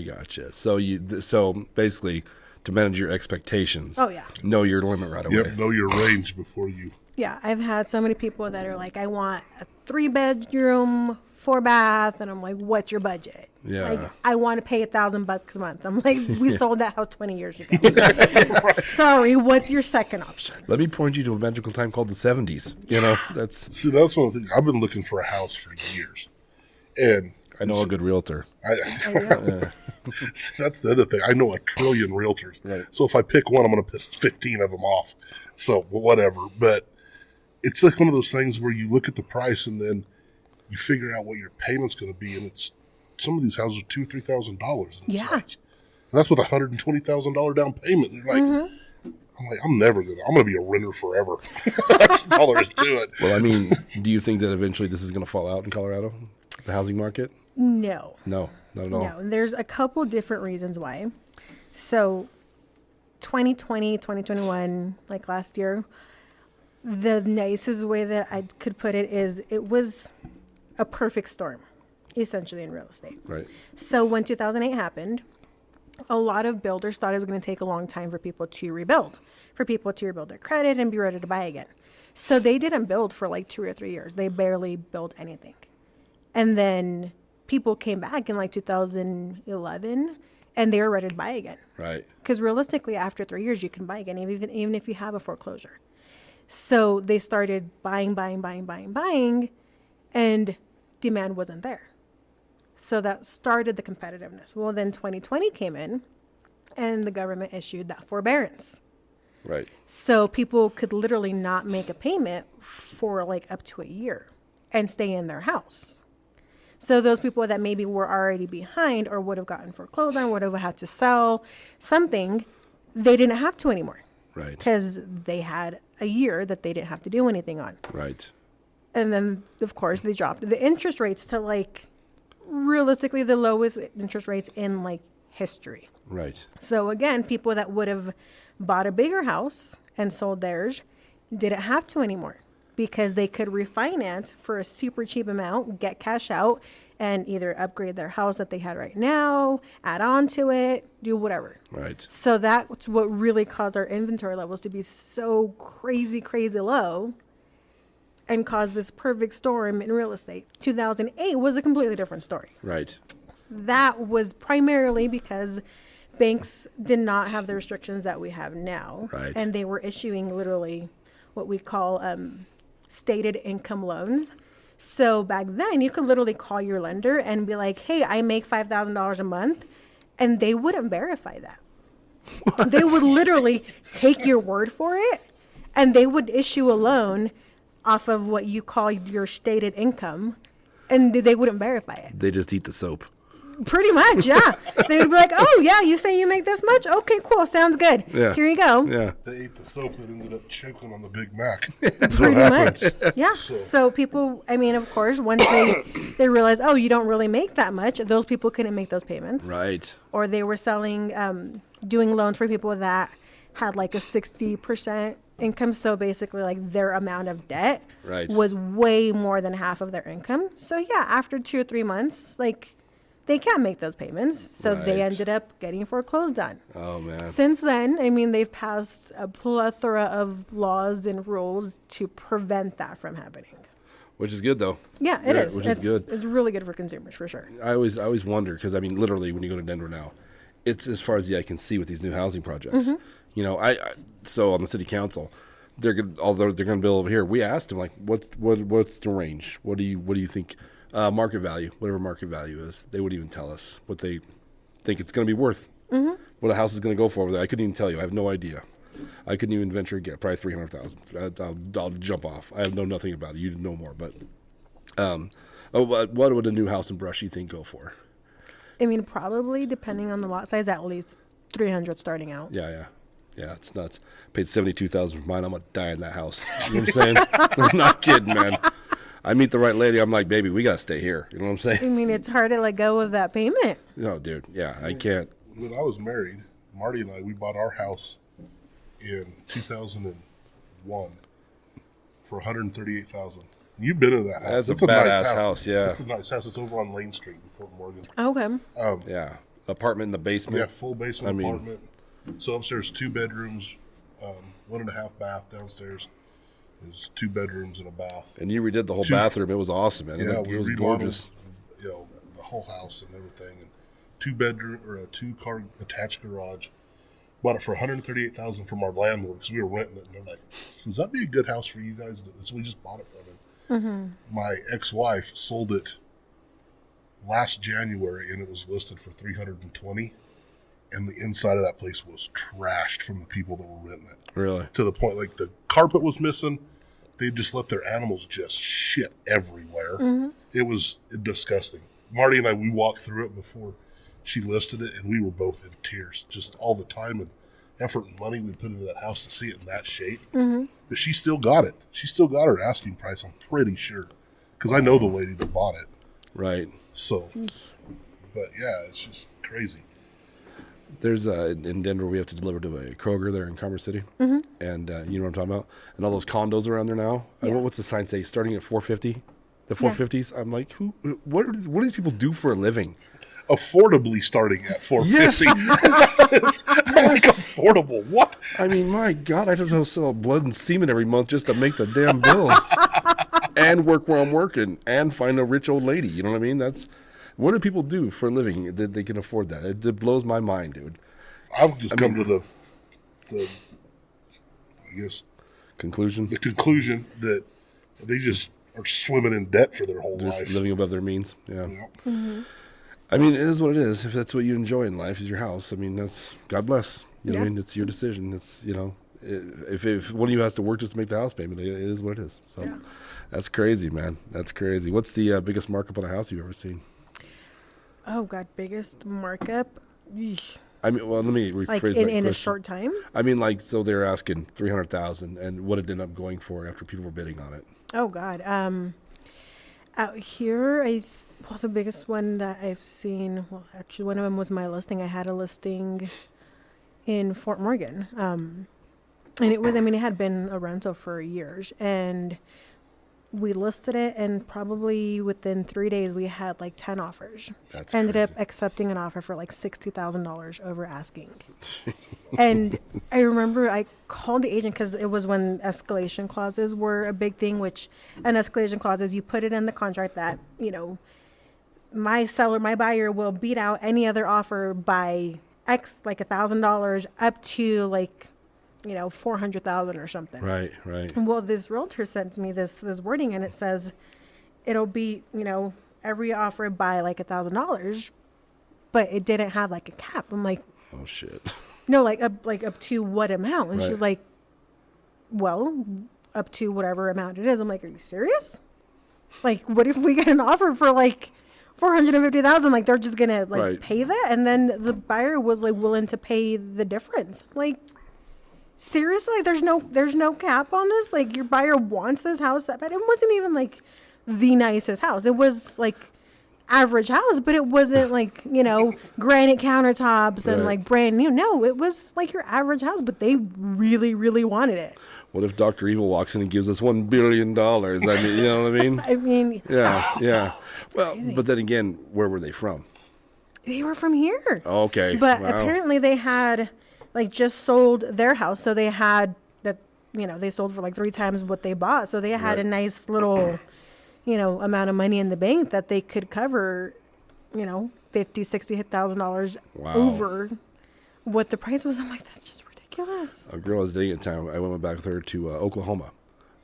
gotcha. So basically, to manage your expectations. Oh, yeah. Know your limit right away. Yep, know your range before you. Yeah, I've had so many people that are like, I want a 3-bedroom, 4-bath, and I'm like, what's your budget? Yeah. Like, I want to pay $1,000 a month. I'm like, we sold that house 20 years ago. Sorry, what's your second option? Let me point you to a magical time called the 70s. You know, that's. See, that's one of the things. I've been looking for a house for years. And I know a good realtor. That's the other thing. I know a trillion realtors. Right. So if I pick one, I'm going to piss 15 of them off. So whatever. But it's like one of those things where you look at the price and then you figure out what your payment's going to be. And it's some of these houses are $2,000, $3,000. Yeah. And that's with a $120,000 down payment. You're like, I'm like, I'm going to be a renter forever. That's all there is to it. Well, I mean, do you think that eventually this is going to fall out in Colorado, the housing market? No. No, not at all. No, there's a couple different reasons why. So 2020, 2021, like last year, the nicest way that I could put it is it was a perfect storm, essentially, in real estate. Right. So when 2008 happened, a lot of builders thought it was going to take a long time for people to rebuild their credit and be ready to buy again. So they didn't build for like 2 or 3 years. They barely built anything. And then people came back in like 2011 and they were ready to buy again. Right. Because realistically, after 3 years, you can buy again, even if you have a foreclosure. So they started buying, and demand wasn't there. So that started the competitiveness. Well, then 2020 came in and the government issued that forbearance. Right. So people could literally not make a payment for like up to a year and stay in their house. So those people that maybe were already behind or would have gotten foreclosed on, would have had to sell something, they didn't have to anymore. Right. Because they had a year that they didn't have to do anything on. Right. And then, of course, they dropped the interest rates to like realistically the lowest interest rates in like history. Right. So again, people that would have bought a bigger house and sold theirs didn't have to anymore because they could refinance for a super cheap amount, get cash out, and either upgrade their house that they had right now, add on to it, do whatever. Right. So that's what really caused our inventory levels to be so crazy low and caused this perfect storm in real estate. 2008 was a completely different story. Right. That was primarily because banks did not have the restrictions that we have now. Right. And they were issuing literally what we call stated income loans. So back then, you could literally call your lender and be like, hey, I make $5,000 a month. And they wouldn't verify that. What? They would literally take your word for it. And they would issue a loan off of what you call your stated income. And they wouldn't verify it. They just eat the soap. Pretty much, yeah. They would be like, oh, yeah, you say you make this much? Okay, cool. Sounds good. Yeah. Here you go. Yeah. They ate the soap and ended up choking on the Big Mac. Pretty much. Yeah. So people, I mean, of course, once they realize, oh, you don't really make that much, those people couldn't make those payments. Right. Or they were selling, doing loans for people that had like a 60% income. So basically like their amount of debt was way more than half of their income. So yeah, after 2 or 3 months, like they can't make those payments. So they ended up getting foreclosed on. Oh, man. Since then, I mean, they've passed a plethora of laws and rules to prevent that from happening. Which is good, though. Yeah, it is. Which is good. It's really good for consumers, for sure. I always wonder, because, I mean, literally, when you go to Denver now, it's as far as the eye can see with these new housing projects. Mm-hmm. You know, so on the city council, although they're going to build over here, we asked them, like, what's the range? What do you think Market value, whatever market value is. They wouldn't even tell us what they think it's going to be worth. Mm-hmm. What a house is going to go for over there. I couldn't even tell you. I have no idea. I couldn't even venture to get probably $300,000. I'll jump off. I know nothing about it. You know more, but what would a new house in Brush you think go for? I mean, probably depending on the lot size, at least 300 starting out. Yeah. It's nuts. Paid $72,000 for mine. I'm gonna die in that house. You know what I'm saying? I'm not kidding, man. I meet the right lady. I'm like, baby, we gotta stay here. You know what I'm saying? I mean, it's hard to let go of that payment. No, dude. Yeah, I can't. When I was married, Marty and I, we bought our house in 2001 for $138,000. You've been in that house. That's a badass house. Yeah, it's a nice house. It's over on Lane Street in Fort Morgan. Okay. Yeah, apartment in the basement. Yeah, full basement apartment. So upstairs, 2 bedrooms, 1.5 bath. Downstairs is 2 bedrooms and a bath. And you redid the whole bathroom. It was awesome, man. Yeah, it was gorgeous. The whole house and everything. And 2-bedroom or a 2-car attached garage. Bought it for $138,000 from our landlord because we were renting it. And they're like, "Does that be a good house for you guys?" So we just bought it from him. Mm-hmm. My ex-wife sold it last January, and it was listed for $320,000. And the inside of that place was trashed from the people that were renting it. Really? To the point, like, the carpet was missing. They just let their animals just shit everywhere. Mm-hmm. It was disgusting. Marty and I, we walked through it before she listed it, and we were both in tears. Just all the time and effort and money we put into that house to see it in that shape. Mm-hmm. But she still got it. She still got her asking price, I'm pretty sure. Because I know the lady that bought it. Right. So, but yeah, it's just crazy. There's in Denver, we have to deliver to a Kroger there in Commerce City, and you know what I'm talking about. And all those condos around there now. Yeah. What's the sign say? Starting at $450, the 450s. I'm like, what do these people do for a living? Affordably starting at $450. Yes. I'm like, affordable. What? I mean, my God, I have to sell blood and semen every month just to make the damn bills, and work where I'm working, and find a rich old lady. You know what I mean? What do people do for a living that they can afford that? It blows my mind, dude. I've just come to the conclusion that they just are swimming in debt for their whole life. Just living above their means. Yeah. Mm-hmm. I mean, it is what it is. If that's what you enjoy in life, is your house. I mean, that's God bless. You know what I mean? It's your decision. It's, if one of you has to work just to make the house payment, it is what it is. So that's crazy, man. That's crazy. What's the biggest markup on a house you've ever seen? Oh God, biggest markup. Eesh. I mean, well, let me rephrase like that in a short time. I mean, like, so they're asking $300,000, and what it ended up going for after people were bidding on it. Oh God, out here, the biggest one that I've seen. Well, actually, one of them was my listing. I had a listing in Fort Morgan, and it was. I mean, it had been a rental for years, and we listed it, and probably within 3 days we had like 10 offers. That's ended crazy. up accepting an offer for like $60,000 over asking. And I remember I called the agent because it was when escalation clauses were a big thing, which an escalation clause is you put it in the contract that, my buyer will beat out any other offer by X, like $1,000 up to like, 400,000 or something. Right. Well, this realtor sent me this wording, and it says it'll be, every offer by like $1,000, but it didn't have like a cap. I'm like, oh shit. No, like up to what amount? And right. She's like, well, up to whatever amount it is. I'm like, are you serious? Like, what if we get an offer for like 450,000? Like, they're just gonna like right. pay that, and then the buyer was like willing to pay the difference. Like, seriously, there's no cap on this. Like, your buyer wants this house that bad. It wasn't even like the nicest house. It was like average house, but it wasn't like, granite countertops and right. like brand new. No, it was like your average house, but they really, really wanted it. What if Dr. Evil walks in and gives us $1 billion? I mean, you know what I mean? I mean, yeah. Well, crazy. But then again, where were they from? They were from here. Okay. But wow. Apparently they had like just sold their house. So they had that, they sold for like 3 times what they bought. So they had right. a nice little, amount of money in the bank that they could cover, $50,000-$60,000 wow. over what the price was. I'm like, that's just ridiculous. A girl I was dating at the time, I went back with her to Oklahoma.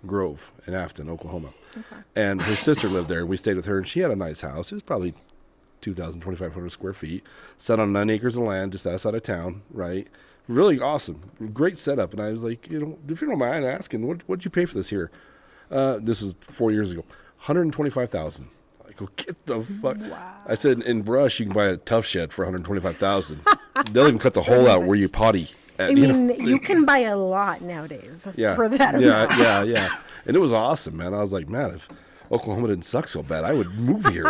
Grove in Afton, Oklahoma. Okay. And her sister lived there. We stayed with her, and she had a nice house. It was probably 2,500 square feet, set on 9 acres of land just outside of town, right? Really awesome. Great setup. And I was like, if you don't mind asking, what'd you pay for this here? This was 4 years ago. $125,000. I go, get the fuck. Wow. I said, in Brush, you can buy a tough shed for $125,000. They'll even cut the hole out where you potty. I mean, you can buy a lot nowadays for that amount. Yeah. And it was awesome, man. I was like, man, if Oklahoma didn't suck so bad, I would move here.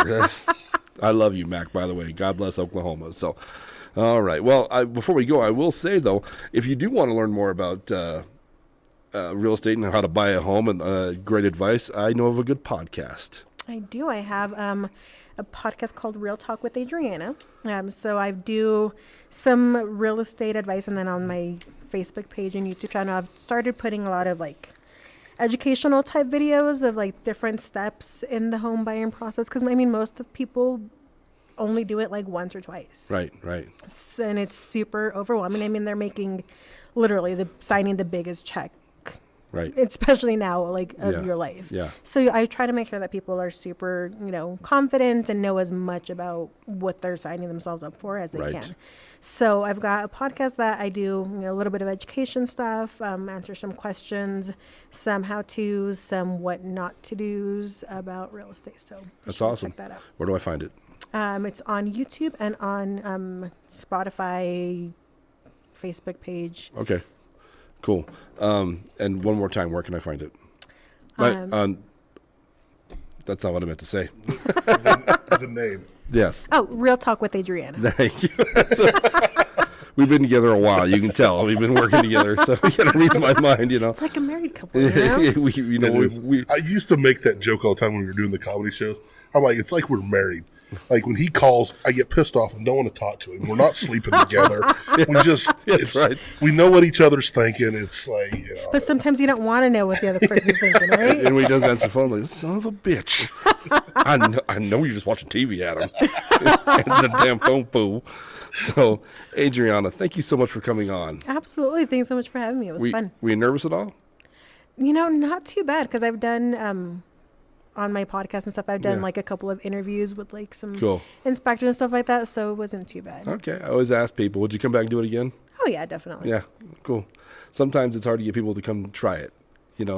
I love you, Mac, by the way. God bless Oklahoma. So, all right. Well, before we go, I will say, though, if you do want to learn more about real estate and how to buy a home and great advice, I know of a good podcast. I do. I have a podcast called Real Talk with Adriana. So I do some real estate advice, and then on my Facebook page and YouTube channel, I've started putting a lot of like educational type videos of like different steps in the home buying process. Because I mean, most of people only do it like once or twice. Right. And it's super overwhelming. I mean, they're making literally signing the biggest check. Right. Especially now, like, of your life. Yeah. So I try to make sure that people are super, confident and know as much about what they're signing themselves up for as they can. So I've got a podcast that I do, a little bit of education stuff, answer some questions, some how-tos, some what not to do's about real estate. So that's awesome. Check that out. Where do I find it? It's on YouTube and on Spotify, Facebook page. Okay. Cool. And one more time, where can I find it? That's not what I meant to say. The name. Yes. Oh, Real Talk with Adriana. Thank you. We've been together a while. You can tell we've been working together. So it kind of reads my mind, It's like a married couple. I used to make that joke all the time when we were doing the comedy shows. I'm like, it's like we're married. Like when he calls, I get pissed off and don't want to talk to him. We're not sleeping together. We just, we know what each other's thinking. It's like, But sometimes you don't want to know what the other person's thinking, right? And when he does answer the phone, like, son of a bitch. I know you're just watching TV, Adam. It's a damn phone fool. So, Adriana, thank you so much for coming on. Absolutely. Thanks so much for having me. It was fun. Were you nervous at all? Not too bad, because I've done on my podcast and stuff, I've done like a couple of interviews with like some inspectors and stuff like that, so it wasn't too bad. Okay. I always ask people, would you come back and do it again? Oh yeah, definitely. Yeah, cool. Sometimes it's hard to get people to come try it,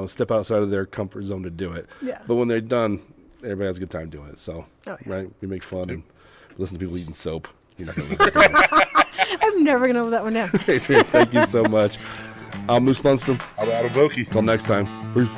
step outside of their comfort zone to do it. Yeah. But when they're done, everybody has a good time doing it. So, right, we make fun and listen to people eating soap. You're not going to live that. I'm never going to live that one down. Thank you so much. I'm Moose Lundstrom. I'm Adam Vokey. Until next time. Peace.